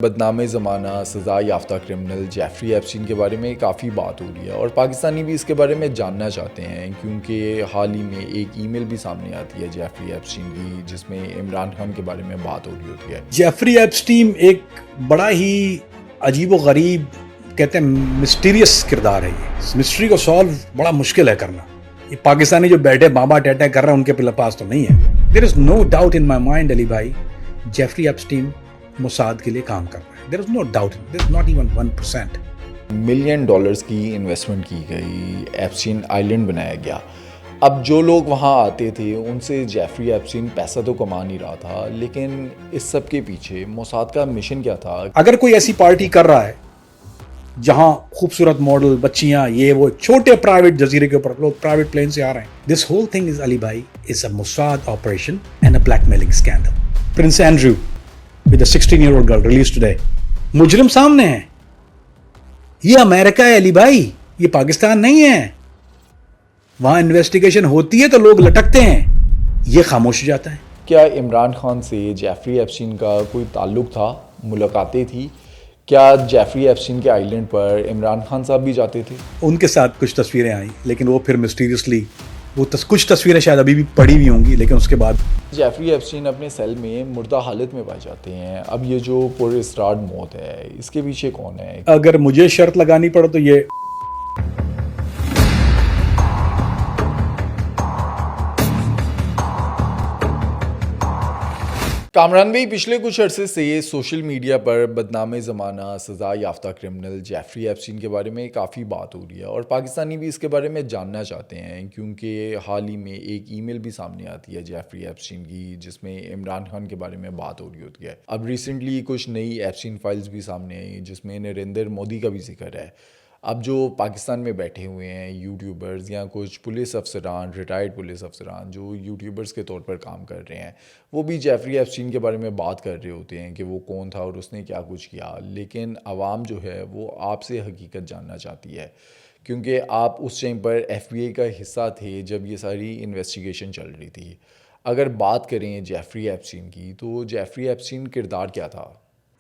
बदनाम ज़माना सज़ा याफ्ता क्रिमिनल जेफरी एप्स्टीन के बारे में काफ़ी बात हो रही है और पाकिस्तानी भी इसके बारे में जानना चाहते हैं क्योंकि हाल ही में एक ईमेल भी सामने आती है जेफरी एप्स्टीन की जिसमें इमरान खान के बारे में बात हो रही होती है। जेफरी एप्स्टीन एक बड़ा ही अजीब व गरीब कहते हैं मिस्टीरियस किरदार है। ये इस मिस्ट्री को सॉल्व बड़ा मुश्किल है करना। ये पाकिस्तानी जो बैठे बाबा टैटा कर रहे हैं उनके पास तो नहीं है। There is no doubt in my mind Ali भाई, जेफरी एप्स्टीन मोसाद के लिए काम कर रहा है। There is no doubt, there is not even 1%। $1 million की इन्वेस्टमेंट की गई, एप्स्टीन आइलैंड बनाया गया। अब जो लोग वहाँ आते थे उनसे जेफरी एप्स्टीन पैसा तो कमा नहीं रहा था, लेकिन इस सब के पीछे मोसाद का मिशन क्या था? अगर कोई ऐसी पार्टी कर रहा है जहां खूबसूरत मॉडल बच्चियां ये वो छोटे प्राइवेट जजीरे के ऊपर लोग प्राइवेट प्लेन से आ रहे हैं, this whole thing is Ali भाई is a Mossad operation and a blackmailing scandal. Prince Andrew with a 16-year-old girl release today. मुजरिम सामने है। ये अमेरिका है अली भाई, ये पाकिस्तान नहीं है। वहां इन्वेस्टिगेशन होती है तो लोग लटकते हैं, ये खामोश हो जाता है। क्या इमरान खान से जेफरी एप्स्टीन का कोई ताल्लुक था? मुलाकातें थी? क्या जेफरी एप्स्टीन के आइलैंड पर इमरान खान साहब भी जाते थे? उनके साथ कुछ तस्वीरें आई, लेकिन वो फिर मिस्टीरियसली कुछ तस्वीरें शायद अभी भी पड़ी हुई होंगी, लेकिन उसके बाद जेफरी एप्स्टीन अपने सेल में मुर्दा हालत में पाए जाते हैं। अब ये जो पुरअसरार मौत है, इसके पीछे कौन है? अगर मुझे शर्त लगानी पड़े तो ये कामरान भाई, पिछले कुछ अरसे से सोशल मीडिया पर बदनाम ज़माना सज़ा याफ्ता क्रिमिनल जेफरी एप्स्टीन के बारे में काफ़ी बात हो रही है और पाकिस्तानी भी इसके बारे में जानना चाहते हैं क्योंकि हाल ही में एक ईमेल भी सामने आती है जेफरी एप्स्टीन की जिसमें इमरान खान के बारे में बात हो रही होती है। अब रिसेंटली कुछ नई एप्स्टीन फाइल्स भी सामने आई जिसमें नरेंद्र मोदी का भी जिक्र है। अब जो पाकिस्तान में बैठे हुए हैं यूट्यूबर्स या कुछ पुलिस अफसरान, रिटायर्ड पुलिस अफसरान जो यूट्यूबर्स के तौर पर काम कर रहे हैं, वो भी जेफरी एप्स्टीन के बारे में बात कर रहे होते हैं कि वो कौन था और उसने क्या कुछ किया। लेकिन आवाम जो है वो आपसे हकीकत जानना चाहती है क्योंकि आप उस टाइम पर FBI का हिस्सा थे जब ये सारी इन्वेस्टिगेशन चल रही थी। अगर बात करें जेफरी एप्स्टीन की, तो जेफरी एप्स्टीन किरदार क्या था?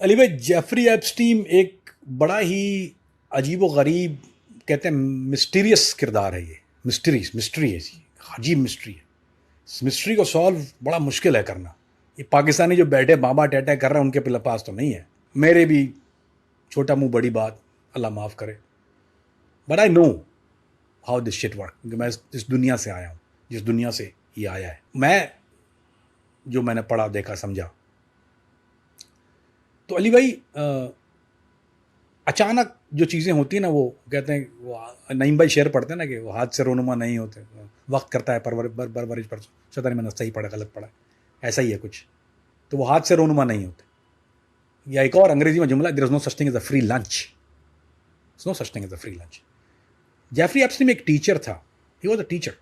अली भाई, जेफरी एप्स्टीन एक बड़ा ही अजीब व गरीब कहते हैं मिस्टीरियस किरदार है। ये मिस्ट्री है जी, अजीब मिस्ट्री है। इस मिस्ट्री को सॉल्व बड़ा मुश्किल है करना। ये पाकिस्तानी जो बैठे बाबा टैटा कर रहे हैं उनके पास तो नहीं है। मेरे भी छोटा मुंह बड़ी बात, अल्लाह माफ़ करे, but I know how this shit work, क्योंकि मैं इस दुनिया से आया हूँ, जिस दुनिया से ये आया है। मैं जो मैंने पढ़ा देखा समझा, तो अली भाई अचानक जो चीज़ें होती हैं ना, वो कहते हैं, वो नईम भाई शेर पढ़ते हैं ना कि वो हाथ से रोनुमा नहीं होते, वक्त करता है परवरिश पर। पता नहीं मैंने सही पढ़ा गलत पढ़ा, ऐसा ही है कुछ। तो वो हाथ से रोनुमा नहीं होते। या एक और अंग्रेजी में जुमला, there is no such thing as a free lunch, no such thing as a free lunch. Jeffrey Epstein एक टीचर था, he was a teacher,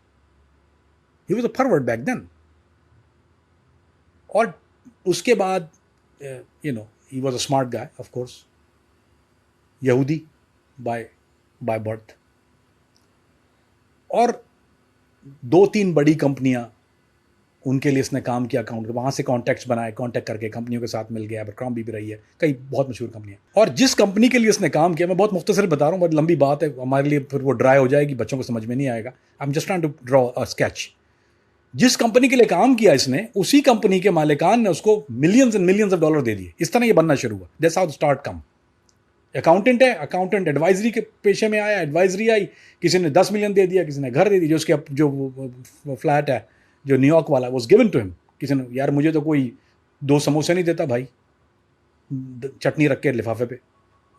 he was a forward back then. और उसके बाद you know he was a smart guy, of course, यहूदी by birth. और 2-3 बड़ी कंपनियां उनके लिए इसने काम किया, अकाउंट वहां से कॉन्टैक्ट्स बनाए, कॉन्टैक्ट करके कंपनियों के साथ मिल गया। एबरक्रॉम्बी भी रही है, कई बहुत मशहूर कंपनियां। और जिस कंपनी के लिए इसने काम किया, मैं बहुत मुख्तसर बता रहा हूँ, बहुत लंबी बात है हमारे लिए, फिर वो ड्राई हो जाएगी, बच्चों को समझ में नहीं आएगा। I am just trying to draw a sketch. जिस कंपनी के लिए काम किया इसने, उसी कंपनी के मालिकान ने उसको millions and millions of dollar दे दिए। इस तरह ये बनना शुरू हुआ। That's how the start come. Accountant है, अकाउंटेंट एडवाइजरी के पेशे में आया, एडवाइजरी आई, किसी ने 10 मिलियन दे दिया, किसी ने घर दे दी। जो उसके जो फ्लैट है जो न्यूयॉर्क वाला, वॉज गिवन टू हिम। किसी ने, यार मुझे तो कोई 2 समोसे नहीं देता भाई, चटनी रख के लिफाफे पे,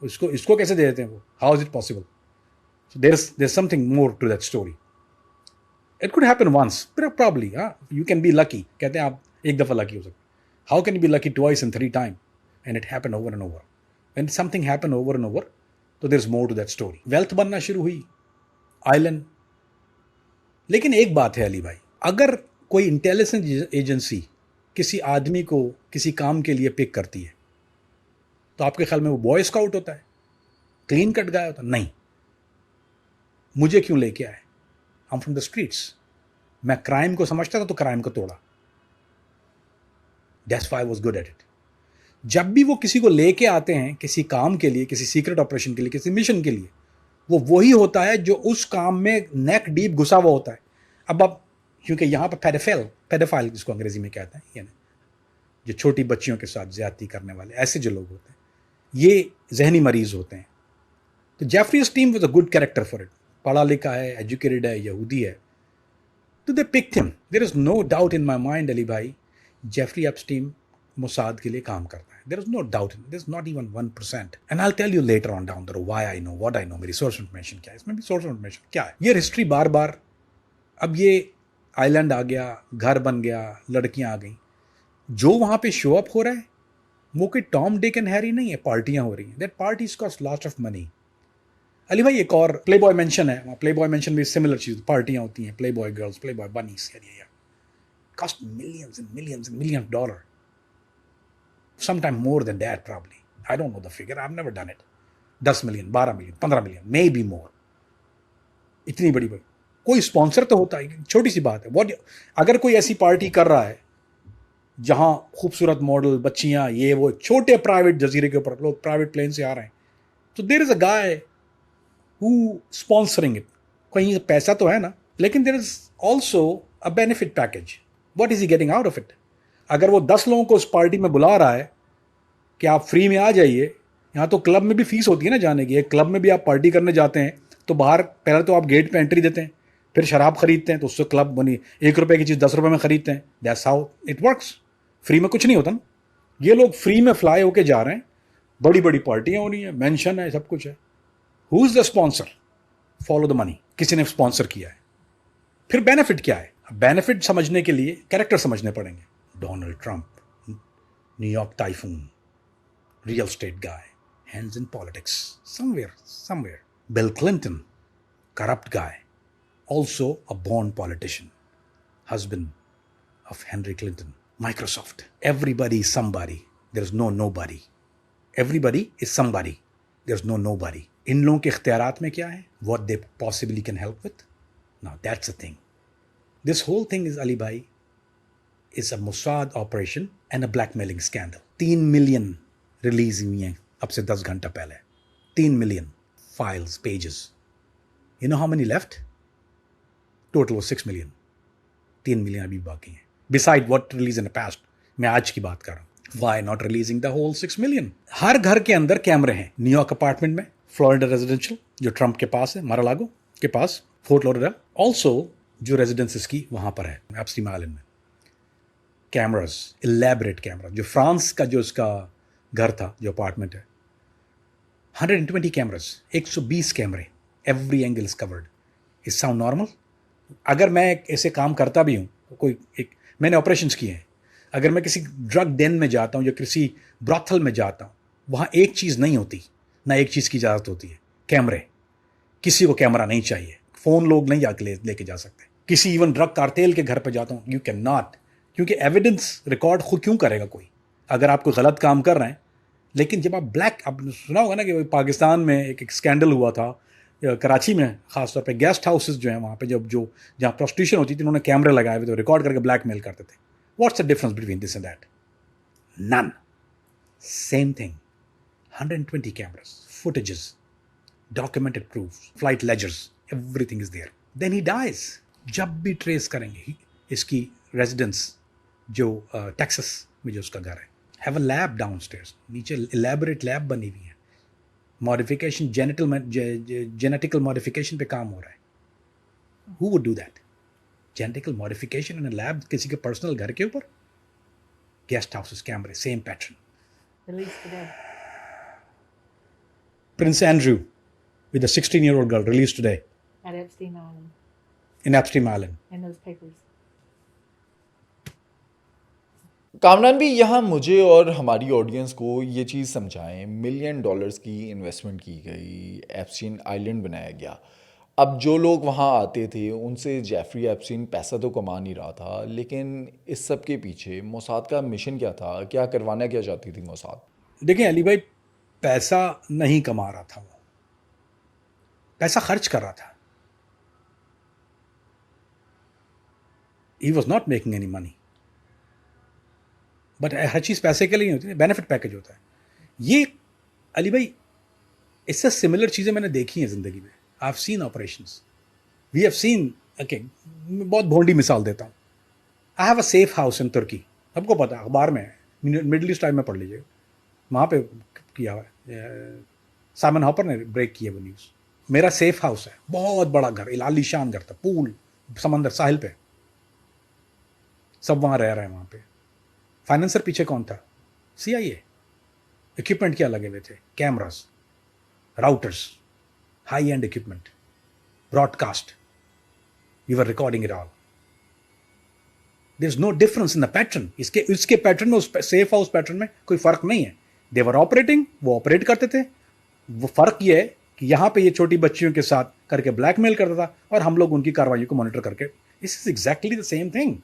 इसको कैसे दे देते हैं वो? How is it possible? So there is something more to that story. It could happen once probably, you can be lucky. कहते हैं आप एक दफ़ा लकी हो सकते, how can you be lucky twice and 3 time? And it happen over and over. When something happened over and over, तो there's more to that story. Wealth बनना शुरू हुई, आइलैंड। लेकिन एक बात है अली भाई, अगर कोई इंटेलिजेंस एजेंसी किसी आदमी को किसी काम के लिए पिक करती है, तो आपके ख्याल में वो बॉय स्काउट होता है, क्लीन कट गाया होता? नहीं। मुझे क्यों लेके आए? I am from the streets. मैं क्राइम को समझता था तो क्राइम को तोड़ा। That's why I was good at it. जब भी वो किसी को लेके आते हैं किसी काम के लिए, किसी सीक्रेट ऑपरेशन के लिए, किसी मिशन के लिए, वो वही होता है जो उस काम में नेक डीप घुसा हुआ होता है। अब आप, क्योंकि यहाँ पर पेडोफाइल जिसको अंग्रेजी में कहते हैं, यानी जो छोटी बच्चियों के साथ ज्यादती करने वाले ऐसे जो लोग होते हैं, ये जहनी मरीज होते हैं। तो Jeffrey Epstein was a good character for it. पढ़ा लिखा है, एजुकेटेड है, यहूदी है, तो they picked him. There is no doubt in my mind Ali भाई, जेफरी एप्स्टीन मोसाद के लिए काम करता है। There is no doubt in, there is not even 1%। And I tell you later on down the road why I know what I know. मेरी source information क्या है, इसमें भी सोर्स इन्फॉर्मेशन क्या है। ये हिस्ट्री बार बार, अब ये आइलैंड आ गया, घर बन गया, लड़कियां आ गई, जो वहां पे शो अप हो रहा है वो कोई टॉम डिक एंड हैरी नहीं है, पार्टियां हो रही हैं। That parties cost lots of money. Ali भाई एक और प्ले बॉय मेंशन है, प्ले बॉय मेंशन भी सिमिलर चीज, पार्टियां होती हैं, play boy girls, play boy bunnies, cost millions and millions and millions of dollars. Sometimes more than that probably. I don't know the figure. I've never done it. 10 million, 12 million, 15 million, maybe more. इतनी बड़ी बड़ी कोई sponsor तो होता है, छोटी सी बात है। What अगर कोई ऐसी पार्टी कर रहा है जहां खूबसूरत मॉडल, बच्चियां, ये वो, छोटे प्राइवेट जजीरे के ऊपर लोग प्राइवेट प्लेन से आ रहे हैं, तो there is a guy who sponsoring it. कहीं पैसा तो है ना, लेकिन there is also a benefit package. What is he getting out of it? अगर वो 10 लोगों को उस पार्टी में बुला रहा है कि आप फ्री में आ जाइए, यहाँ तो क्लब में भी फीस होती है ना जाने की। एक क्लब में भी आप पार्टी करने जाते हैं तो बाहर पहले तो आप गेट पे एंट्री देते हैं, फिर शराब खरीदते हैं, तो उससे क्लब बनी 1 रुपए की चीज़ 10 रुपए में खरीदते हैं। That's how it works. Free में कुछ नहीं होता ना। ये लोग फ्री में फ्लाई होके जा रहे हैं, बड़ी बड़ी पार्टियां हो रही हैं, मेंशन है, सब कुछ है। Who is the sponsor? Follow the money. किसी ने स्पॉन्सर किया है। फिर बेनिफिट क्या है? बेनिफिट समझने के लिए कैरेक्टर समझने पड़ेंगे। Donald Trump, New York typhoon, real estate guy, hands in politics somewhere. Bill Clinton, corrupt guy, also a born politician, husband of Henry Clinton. Microsoft, everybody is somebody, there is no nobody. Everybody is somebody, there is no nobody. इन लोगों के इख्तियारात में क्या है? What they possibly can help with? Now that's the thing. This whole thing is, Ali Bhai, is a Mossad operation and a blackmailing scandal. 3 million release हुई हैं अब से 10 घंटा पहले। 3 million files, pages. You know how many left? Total was 6 million. 3 million अभी बाकी हैं। Beside what released in the past, मैं आज की बात कर रहा हूँ। Why not releasing the whole 6 million? हर घर के अंदर कैमरे हैं। न्यूयॉर्क अपार्टमेंट में, फ्लोरिडा रेजिडेंशियल जो ट्रंप के पास है, मारालागो के पास, फोर्ट लॉडरडेल, ऑल्सो जो रेजिडेंसेस की वहां पर है एप्स्टीन आइलैंड में, कैमरास, इलेबरेट कैमरा। जो फ्रांस का जो उसका घर था, जो अपार्टमेंट है, 120 कैमरास, 120 कैमरे, every angle is covered. Is sound normal? अगर मैं ऐसे काम करता भी हूँ, कोई एक, मैंने ऑपरेशंस किए हैं, अगर मैं किसी ड्रग डेन में जाता हूँ या किसी ब्रॉथल में जाता हूँ, वहाँ एक चीज़ नहीं होती, ना एक चीज़ की इजाज़त होती है, कैमरे। किसी को कैमरा नहीं चाहिए, फ़ोन लोग नहीं जाके लेके जा सकते। किसी इवन ड्रग कार्टेल के घर पर जाता हूँ, यू कैन नॉट, क्योंकि एविडेंस रिकॉर्ड खुद क्यों करेगा कोई अगर आप कोई गलत काम कर रहे हैं। लेकिन जब आप ब्लैक, आपने सुना होगा ना कि पाकिस्तान में एक स्कैंडल हुआ था, कराची में खासतौर पे गेस्ट हाउसेस जो हैं वहाँ पे, जब जो जहाँ प्रोस्टिट्यूशन होती थी, उन्होंने कैमरे लगाए हुए थे, रिकॉर्ड करके ब्लैकमेल करते थे। What's the difference between this and that? None. Same thing. 120 cameras, footages, documented proof, flight ledgers, everything is there. Then he dies. जब भी ट्रेस करेंगे इसकी रेजिडेंस, जो टेक्सास में जो उसका घर है, हैव अ लैब डाउनस्टेयर्स, नीचे इलेबोरेट लैब बनी हुई है, मॉडिफिकेशन, जेनेटिकल मॉडिफिकेशन पे काम हो रहा है। Who would do that? Genetical modification in a lab, किसी के पर्सनल घर के ऊपर? गेस्ट हाउसेस, कैमरे, same pattern. Released today Prince Andrew with a 16-year-old girl released today at Epstein Island in Epstein Island. in those papers. Kamran भी यहाँ मुझे और हमारी ऑडियंस को ये चीज़ समझाएं, $1 मिलियन की इन्वेस्टमेंट की गई, एप्स्टीन आइलैंड बनाया गया। अब जो लोग वहाँ आते थे उनसे जेफरी एप्स्टीन पैसा तो कमा नहीं रहा था, लेकिन इस सब के पीछे मोसाद का मिशन क्या था? क्या करवाना क्या चाहती थी मोसाद? देखिए अली भाई, पैसा नहीं कमा रहा था, वो पैसा खर्च कर रहा था। He was not making any money. But हर चीज़ पैसे के लिए नहीं होती, बेनिफिट पैकेज होता है। ये अली भाई, इससे सिमिलर चीज़ें मैंने देखी हैं ज़िंदगी में। I have seen operations, we have seen, okay, बहुत भोंडी मिसाल देता हूँ। I have a safe house in तुर्की, सबको पता है, अखबार में है, मिडल ईस्ट टाइम में पढ़ लीजिए, वहाँ पे किया हुआ है, साइमन हॉपर ने ब्रेक किया वो न्यूज़। मेरा सेफ हाउस है, बहुत बड़ा घर, आलीशान घर था, पूल, समंदर, साहिल पे, सब वहाँ रह रहे हैं वहाँ पे। फाइनेंसर पीछे कौन था? CIA। इक्विपमेंट क्या लगे हुए थे? Cameras, routers, high end equipment, broadcast, we were recording it all. There is no difference in the pattern. इसके पैटर्न में, उस सेफ हाउस पैटर्न में कोई फर्क नहीं है। दे वर ऑपरेटिंग, वो ऑपरेट करते थे। वो फर्क ये है कि यहाँ पे ये छोटी बच्चियों के साथ करके ब्लैकमेल करता था और हम लोग उनकी कार्रवाई को मॉनिटर करके, this is exactly the same thing.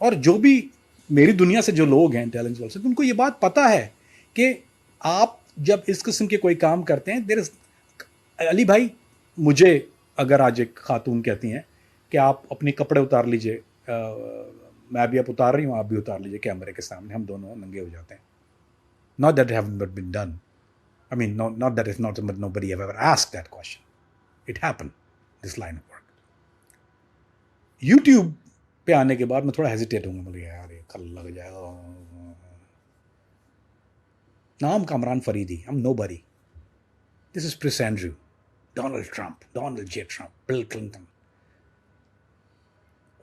और जो भी मेरी दुनिया से जो लोग हैं इंटेलिजेंस वर्ल्ड से, उनको ये बात पता है कि आप जब इस किस्म के कोई काम करते हैं, देयर इज, अली भाई, मुझे अगर आज एक खातून कहती हैं कि आप अपने कपड़े उतार लीजिए, मैं भी अब उतार रही हूँ, आप भी उतार लीजिए कैमरे के सामने, हम दोनों नंगे हो जाते हैं। Not that haven't been done, I mean, not that it's not, but nobody have ever asked that question. It happened, this line of work. YouTube पे आने के बाद मैं थोड़ा हेजिटेट हूँगा, बोले यार ये कल लग जाएगा। नाम Kamran Faridi, I'm nobody. This is Prince Andrew, Donald Trump, Donald J. Trump, Bill Clinton.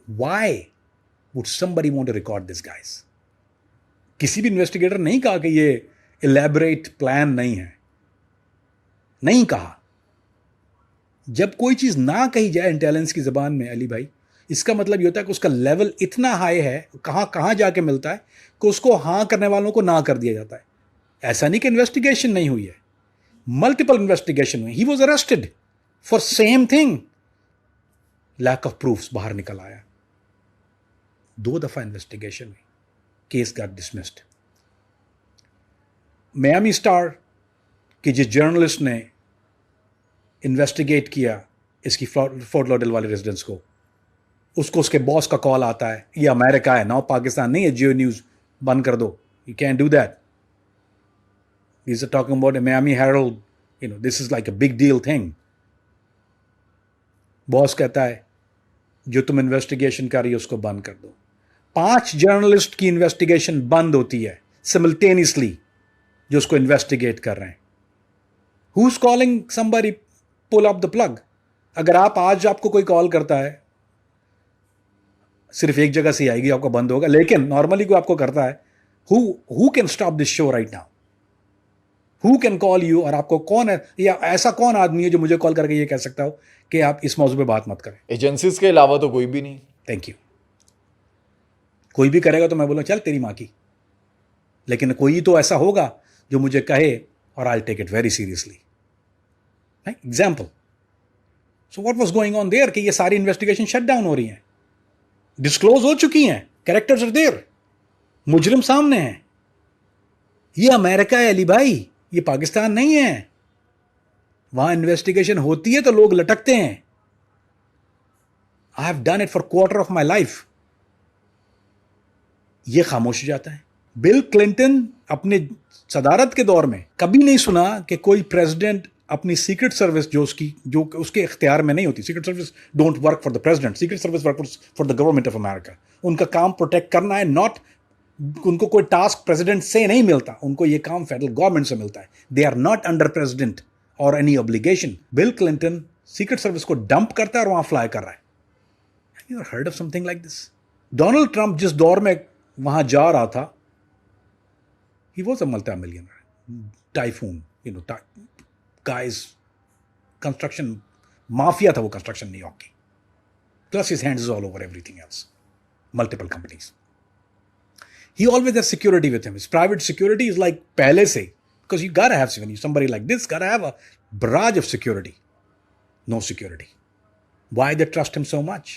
Why would somebody want to record these guys? किसी भी इन्वेस्टिगेटर नहीं कहा कि ये elaborate प्लान नहीं है, नहीं कहा। जब कोई चीज ना कही जाए इंटेलिजेंस की जबान में, अली भाई, इसका मतलब ये होता है कि उसका लेवल इतना हाई है, कहां जाके मिलता है कि उसको हाँ करने वालों को ना कर दिया जाता है। ऐसा नहीं कि इन्वेस्टिगेशन नहीं हुई है, मल्टीपल इन्वेस्टिगेशन हुई। He was arrested for same thing, lack of proofs, बाहर निकल आया। 2 दफा इन्वेस्टिगेशन हुई, case got dismissed. Miami star कि जिस जर्नलिस्ट ने इन्वेस्टिगेट किया इसकी फोर्ट लॉडेल वाले रेजिडेंस को, उसको उसके बॉस का कॉल आता है, ये अमेरिका है, नाउ पाकिस्तान नहीं है, जियो न्यूज़ बंद कर दो, you can do that. These are talking about a Miami Herald, this is like a big deal thing. Boss कहता है जो तुम इन्वेस्टिगेशन कर रही हो उसको बंद कर दो। 5 जर्नलिस्ट की इन्वेस्टिगेशन बंद होती है सिमल्टेनियसली, जो उसको इन्वेस्टिगेट कर रहे हैं। Who's calling somebody pull up the plug? अगर आज आपको कोई कॉल करता है, सिर्फ एक जगह से आएगी, आपका बंद होगा, लेकिन नॉर्मली कोई आपको करता है, who can stop this show right now? Who can call you? और आपको कौन है, या ऐसा कौन आदमी है जो मुझे कॉल करके ये कह सकता हो कि आप इस मौजू पे बात मत करें? एजेंसीज के अलावा तो कोई भी नहीं। Thank you. कोई भी करेगा तो मैं बोलूँ चल तेरी माँ की, लेकिन कोई तो ऐसा होगा जो मुझे कहे और I take it very seriously. Example, so what was going on there कि ये सारी इन्वेस्टिगेशन शट डाउन हो रही हैं, डिस्क्लोज हो चुकी हैं, कैरेक्टर्स आर देयर, मुजरिम सामने हैं। ये अमेरिका है अली भाई, ये पाकिस्तान नहीं है। वहां इन्वेस्टिगेशन होती है तो लोग लटकते हैं। I have done it for quarter of my life. ये खामोश हो जाता है। बिल क्लिंटन अपने सदारत के दौर में कभी नहीं सुना कि कोई प्रेसिडेंट अपनी सीक्रेट सर्विस जो उसके इख्तियार में नहीं होती, secret service don't work for the president, secret service work for the government of America. उनका काम प्रोटेक्ट करना है, नॉट, उनको कोई टास्क प्रेसिडेंट से नहीं मिलता, उनको ये काम फेडरल गवर्नमेंट से मिलता है। They are not under president or any obligation. Bill Clinton Secret Service को डंप करता है और वहां फ्लाई कर रहा है। Have you heard of something like this? Donald Trump जिस दौर में वहां जा रहा था, he was a multi-millionaire, typhoon, guys, construction mafia था वो, construction न्यूयॉर्क की, plus his hands is all over everything else, multiple companies. He always has security with him. His private security is like पहले से, because you gotta have somebody like this gotta have a barrage of security. No security. Why they trust him so much?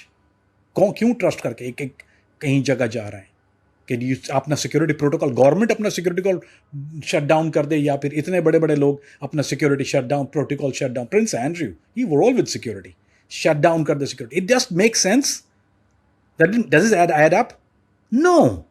क्यों trust करके एक कहीं जगह जा रहे हैं कि अपना सिक्योरिटी प्रोटोकॉल, गवर्नमेंट अपना सिक्योरिटी कॉल शट डाउन कर दे, या फिर इतने बड़े बड़े लोग अपना security shut down, protocol shut down. Prince Andrew, he were all with security, shut down कर दे security. It just make sense? Does it add up? No,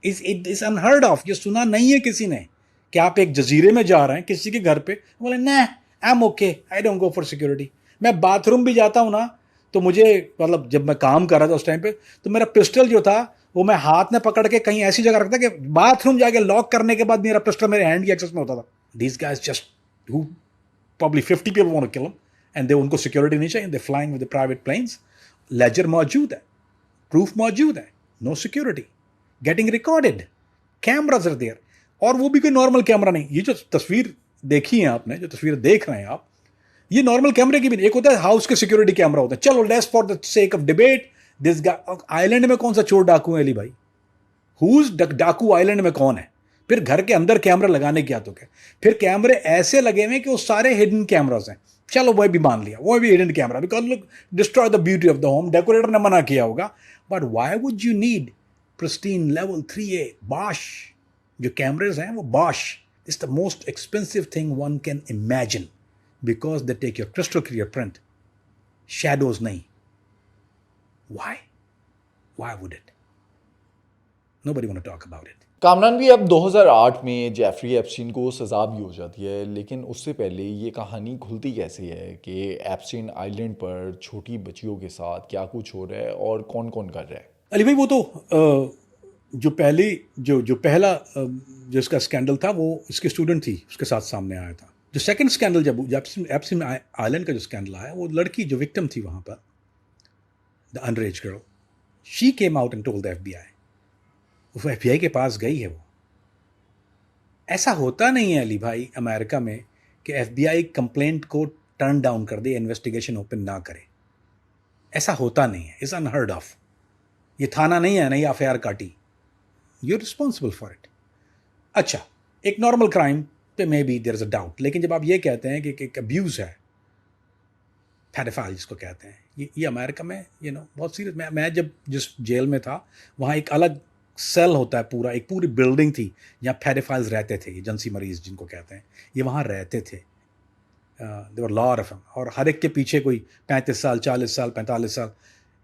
is unheard of, ये सुना नहीं है किसी ने कि आप एक जजीरे में जा रहे हैं किसी के घर पे, बोले ना I am okay, I don't go for security. मैं बाथरूम भी जाता हूँ ना, तो मुझे मतलब जब मैं काम कर रहा था उस टाइम पे, तो मेरा पिस्टल जो था वो मैं हाथ में पकड़ के कहीं ऐसी जगह रखता कि बाथरूम जाके लॉक करने के बाद मेरा पिस्टल मेरे हैंड की एक्सेस में होता था। These guys just who probably 50 people want to kill him, and they उनको सिक्योरिटी नहीं चाहिए, they flying with the private planes, ledger मौजूद है, प्रूफ मौजूद है, no security, getting recorded, cameras are there, और वो भी कोई नॉर्मल कैमरा नहीं। ये जो तस्वीर देखी है आपने, जो तस्वीर देख रहे हैं आप, ये नॉर्मल कैमरे की भी नहीं। एक होता है हाउस के सिक्योरिटी कैमरा होता है, चलो let's for the sake of debate this island में कौन सा चोर डाकू है अली भाई, हुज डाकू आइलैंड में कौन है? फिर घर के अंदर कैमरा लगाने की आदत है, फिर कैमरे ऐसे लगे हुए कि वो सारे हिडन कैमरास हैं, चलो वो भी मान लिया, वो भी hidden camera, because look destroy the beauty of the home, decorator ने मना किया होगा, but why would you need pristine level 3A Bosch? जो कैमरेज हैं वो Bosch is the most expensive thing one can imagine, because they take your crystal clear print, shadows नहीं। Why would it? Nobody want to talk about it. Kamran भी अब 2008 में Jeffrey Epstein को सज़ा भी हो जाती है, लेकिन उससे पहले ये कहानी खुलती कैसे है कि एप्स्टीन आइलैंड पर छोटी बच्चियों के साथ क्या कुछ हो रहा है और कौन कौन कर रहा है? अली भाई, वो तो जो पहला जो इसका स्कैंडल था वो इसकी स्टूडेंट थी, उसके साथ सामने आया था। जो सेकंड स्कैंडल जब एप्स्टीन आइलैंड का जो स्कैंडल आया, वो लड़की जो विक्टिम थी वहाँ पर, the underage girl, she came out and told the FBI। वो FBI के पास गई है। वो ऐसा होता नहीं है अली भाई अमेरिका में कि FBI कंप्लेंट को टर्न डाउन कर दे, इन्वेस्टिगेशन ओपन ना करे, ऐसा होता नहीं है, इट्स अनहर्ड ऑफ। ये थाना नहीं है, नहीं FIR काटी, you are responsible for it. अच्छा, एक नॉर्मल क्राइम पे maybe there is a doubt, लेकिन जब आप ये कहते हैं कि एक अब्यूज़ है, पैडोफाइल जिसको कहते हैं, ये अमेरिका में बहुत सीरियस। मैं जब जिस जेल में था वहाँ एक अलग सेल होता है, पूरा एक पूरी बिल्डिंग थी जहाँ पैडोफाइल्स रहते थे, एजेंसी मरीज जिनको कहते हैं, ये वहाँ रहते थे। देवर लॉट ऑफ, और हर एक के पीछे कोई 35 साल 40 साल 45 साल,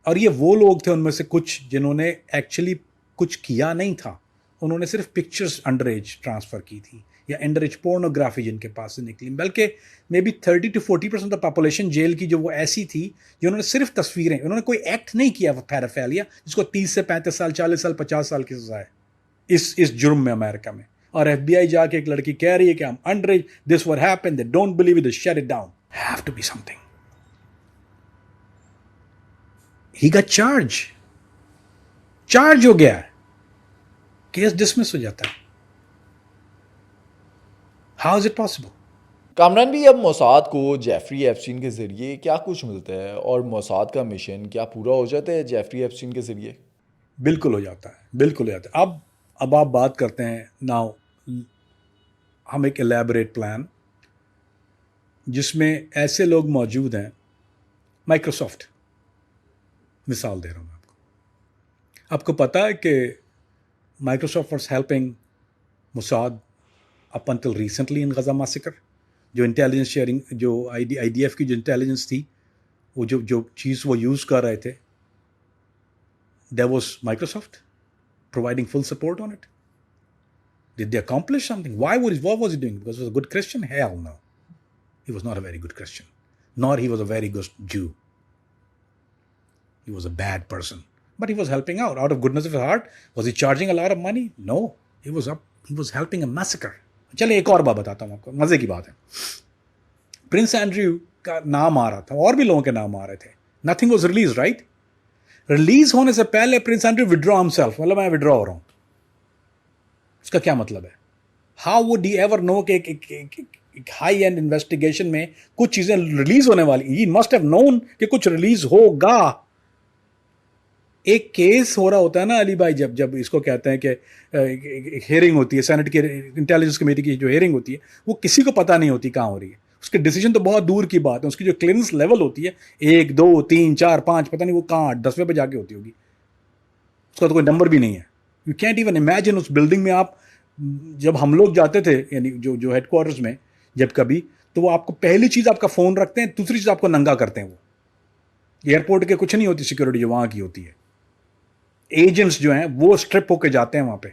और ये वो लोग थे उनमें से कुछ जिन्होंने एक्चुअली कुछ किया नहीं था, उन्होंने सिर्फ पिक्चर्स अंडर एज ट्रांसफ़र की थी, या अंडर एज पोर्नोग्राफी जिनके पास से निकली। बल्कि maybe 30 to 40% of population jail की जो वो ऐसी थी जिन्होंने सिर्फ तस्वीरें, उन्होंने कोई एक्ट नहीं किया पैराफेलिया, जिसको 30 से 35 साल 40 साल 50 साल की सज़ा है इस जुर्म में अमेरिका में। और FBI जाके एक लड़की कह रही है कि हम under age, this what happened, they don't believe it, shut it down, have to be something. He got charge हो गया है, केस डिसमिस हो जाता है। How is it possible? Kamran भी अब मोसाद को जेफरी एप्स्टीन के ज़रिए क्या कुछ मिलता है, और मोसाद का मिशन क्या पूरा हो जाता है जेफरी एप्स्टीन के ज़रिए? बिल्कुल हो जाता है, बिल्कुल हो जाता है। अब आप बात करते हैं नाउ, हम एक एलैबोरेट प्लान जिसमें ऐसे लोग मौजूद हैं, माइक्रोसॉफ्ट मिसाल दे रहा हूँ मैं आपको पता है कि Microsoft was helping Mossad up until recently in Gaza massacre. जो इंटेलिजेंस शेयरिंग, जो IDF की जो इंटेलिजेंस थी, वो जो चीज़ वो यूज़ कर रहे थे, there was Microsoft providing full support on it. Did they accomplish something? What was he doing? Because he was a good Christian? Hell no. He was not a very good Christian. Nor he was a very good Jew. He was a bad person. But he was helping out of goodness of his heart. Was he charging a lot of money? No. He was helping a massacre. चलिए एक और बात बताता हूँ आपको, मज़े की बात है। प्रिंस एंड्रयू का नाम आ रहा था, और भी लोगों के नाम आ रहे थे। Nothing was release, right? Release होने से पहले प्रिंस एंड्रयू विड्रॉ हिमसेल्फ, मतलब मैं विड्रॉ हो रहा हूँ। इसका क्या मतलब है? How would he ever know कि एक हाई एंड इन्वेस्टिगेशन में कुछ चीज़ें रिलीज होने वाली? ही मस्ट हैव नोन कि कुछ रिलीज होगा। एक केस हो रहा होता है ना अली भाई, जब इसको कहते हैं कि एक हेयरिंग होती है, सेनेट की इंटेलिजेंस कमेटी की जो हेयरिंग होती है, वो किसी को पता नहीं होती कहाँ हो रही है। उसके डिसीजन तो बहुत दूर की बात है, उसकी जो क्लियरेंस लेवल होती है 1 2 3 4 5, पता नहीं वो कहाँ 10वें पे जाके होती होगी, उसका तो कोई नंबर भी नहीं है। यू कैंट इवन इमेजिन उस बिल्डिंग में आप, जब हम लोग जाते थे यानी जो हेडक्वार्टर्स में जब कभी, तो वो आपको पहली चीज़ आपका फ़ोन रखते हैं, दूसरी चीज़ आपको नंगा करते हैं। वो एयरपोर्ट के कुछ नहीं होती सिक्योरिटी जो वहाँ की होती है। एजेंट्स जो हैं वो स्ट्रिप होके जाते हैं वहाँ पे,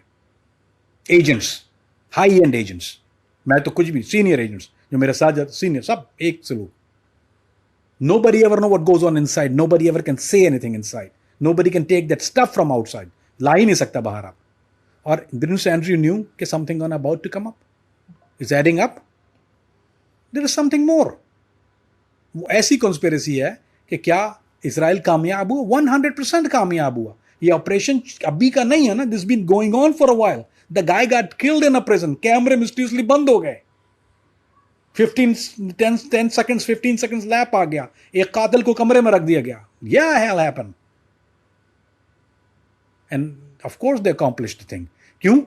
एजेंट्स, हाई एंड एजेंट्स, मैं तो कुछ भी, सीनियर एजेंट्स जो मेरे साथ जाते, सीनियर सब एक से लोग. Nobody ever know what goes on inside. Nobody ever can say anything inside. Nobody can take that stuff from outside. ला ही नहीं सकता बाहर आप. और Prince Andrew knew कि something gonna about to come up. Is adding up. There is something more. वो ऐसी conspiracy है कि क्या इसराइल कामयाब हुआ? 100% कामयाब हुआ. ये ऑपरेशन अभी का नहीं है ना. This been going on for a while. The guy got killed in a prison. कैमरे mysteriously बंद हो गए. 10 seconds 15 seconds लैप आ गया. एक कातिल को कमरे में रख दिया गया. Yeah, hell happened. And of course they accomplished the thing. क्यों?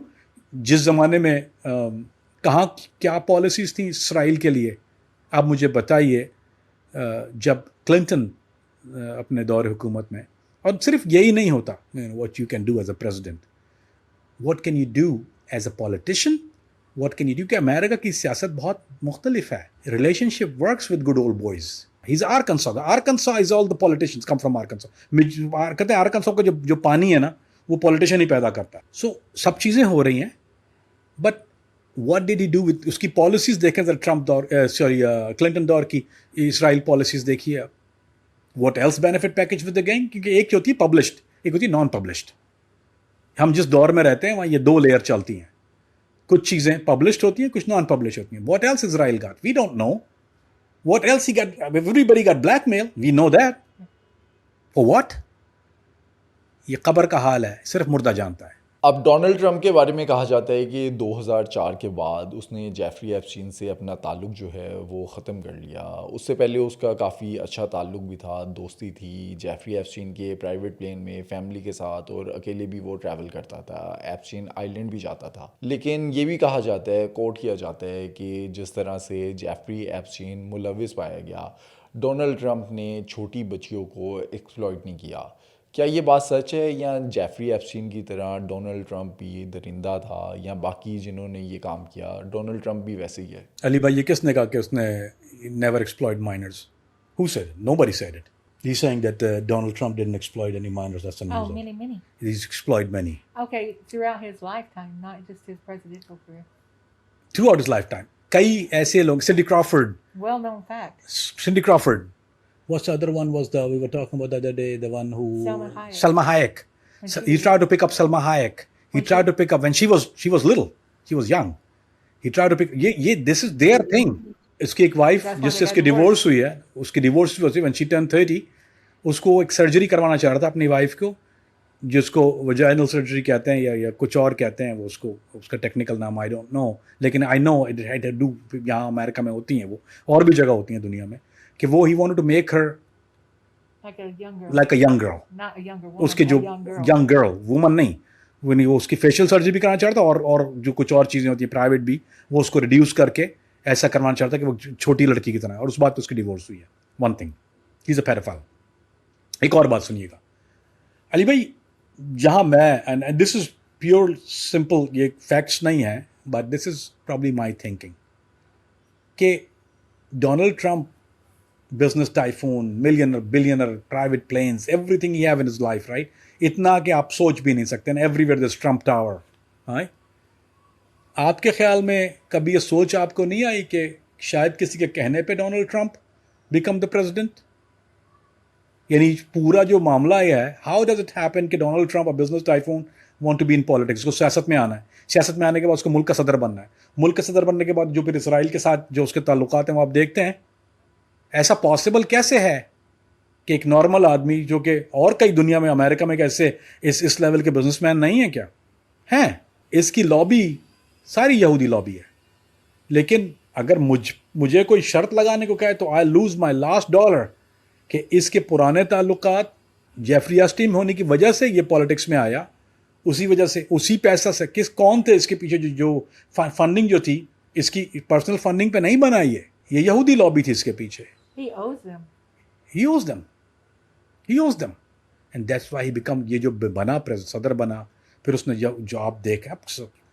जिस जमाने में कहाँ क्या पॉलिसीज थी इसराइल के लिए, आप मुझे बताइए. जब क्लिंटन अपने दौर हुकूमत में, और सिर्फ यही नहीं होता, what you can do as a president, what can you do as a politician, what can you do. कि अमेरिका की सियासत बहुत मुख्तलिफ है. Relationship works with good old boys. He's Arkansas. Arkansas is all the politicians come from Arkansas. कहते हैं Arkansas का जो पानी है ना, वो पॉलिटिशियन ही पैदा करता है. सो सब चीज़ें हो रही हैं, but what did he do with उसकी पॉलिसीज़ देखें जरा. ट्रम्प दौर, क्लिंटन दौर की इसराइल पॉलिसीज़ देखिए. What else benefit package with the gang, क्योंकि एक होती है पब्लिश्ड, एक होती है नॉन पब्लिश्ड. हम जिस दौर में रहते हैं वहाँ ये दो लेयर चलती हैं. कुछ चीज़ें पब्लिश्ड होती हैं, कुछ नॉन पब्लिश होती हैं. What else Israel got, we don't know. What else he got, everybody got blackmail, we know that. For what? ये कब्र का हाल है, सिर्फ मुर्दा जानता है. अब डोनाल्ड ट्रंप के बारे में कहा जाता है कि 2004 के बाद उसने जेफरी एप्स्टीन से अपना ताल्लुक जो है वो ख़त्म कर लिया. उससे पहले उसका काफ़ी अच्छा ताल्लुक भी था, दोस्ती थी जेफरी एप्स्टीन के प्राइवेट प्लेन में फैमिली के साथ, और अकेले भी वो ट्रैवल करता था, एप्स्टीन आइलैंड भी जाता था. लेकिन ये भी कहा जाता है, कोट किया जाता है कि जिस तरह से जेफरी एप्स्टीन मुलविस पाया गया, डोनाल्ड ट्रंप ने छोटी बच्चियों को एक्सप्लॉइट नहीं किया. क्या ये बात सच है, या जेफरी एप्स्टीन की तरह डोनाल्ड ट्रंप भी दरिंदा था, या बाकी जिन्होंने ये काम किया डोनाल्ड ट्रंप भी वैसे ही है? अली भाई, ये किसने कहा कि उसने never exploit minors? Who said it? Nobody said it. He's saying that Donald Trump didn't exploit any minors. That's the news. Oh, many. He's exploited many. Okay, throughout his lifetime, not just his presidential career. Throughout his lifetime. कई ऐसे लोग, Cindy Crawford. Well-known fact. Cindy Crawford. What's the other one was we were talking about the other day, the one who... Salma Hayek. He tried to pick up Salma Hayek. He tried to pick up, when she was little, she was young. He tried to pick, this is their thing. इसकी एक wife जिससे इसकी divorce हुई है, उसकी divorce हुई when she turned 30, उसको एक सर्जरी करवाना चाह रहा था अपनी वाइफ को, जिसको वजाइनल सर्जरी कहते हैं या कुछ और कहते हैं वो, उसका टेक्निकल नाम आई डोंट नो, लेकिन आई नो इट डू, यहाँ अमेरिका में होती हैं वो, और भी जगह होती हैं दुनिया में, कि वो he wanted to make her like a young girl. like a young girl. Not a younger woman. उसके a जो young girl. वुमन नहीं, वो उसकी फेशियल सर्जरी भी कराना चाहता, और जो कुछ और चीज़ें होती हैं प्राइवेट भी, वो उसको रिड्यूस करके ऐसा करवाना चाहता कि वो छोटी लड़की की तरह, और उस बात पे उसकी डिवोर्स हुई है. One thing, he is a paedophile. एक और बात सुनिएगा अली भाई, जहाँ मैं, and this is pure simple, ये फैक्ट्स नहीं है, but this is probably my thinking, कि Donald Trump, business typhoon, millionaire, billionaire, private planes, everything he have in his life, right? इतना कि आप सोच भी नहीं सकते. Everywhere there's Trump Tower, right? आपके ख्याल में कभी ये सोच आपको नहीं आई कि शायद किसी के कहने पे Donald Trump become the president? यानी पूरा जो मामला ये है, how does it happen कि Donald Trump, a business typhoon, want to be in politics? उसको सियासत में आना है, सियासत में आने के बाद उसको मुल्क का सदर बनना है, मुल्क का सदर बनने के बाद जो फिर इसराइल के साथ जो उसके ताल्लुकात हैं वो आप देखते हैं. ऐसा पॉसिबल कैसे है कि एक नॉर्मल आदमी, जो कि और कई दुनिया में, अमेरिका में कैसे इस लेवल के बिजनेसमैन नहीं है क्या? हैं. इसकी लॉबी सारी यहूदी लॉबी है. लेकिन अगर मुझे कोई शर्त लगाने को कहे तो I lose my last dollar कि इसके पुराने ताल्लुकात जेफरी एप्स्टीन होने की वजह से ये पॉलिटिक्स में आया, उसी वजह से, उसी पैसा से. कौन थे इसके पीछे? जो फंडिंग जो थी, इसकी पर्सनल फंडिंग पे नहीं बनाई है, ये यहूदी लॉबी थी इसके पीछे. He owes them. He owes them. And that's why he become, ये जो बना सदर बना, फिर उसने जो आप देखा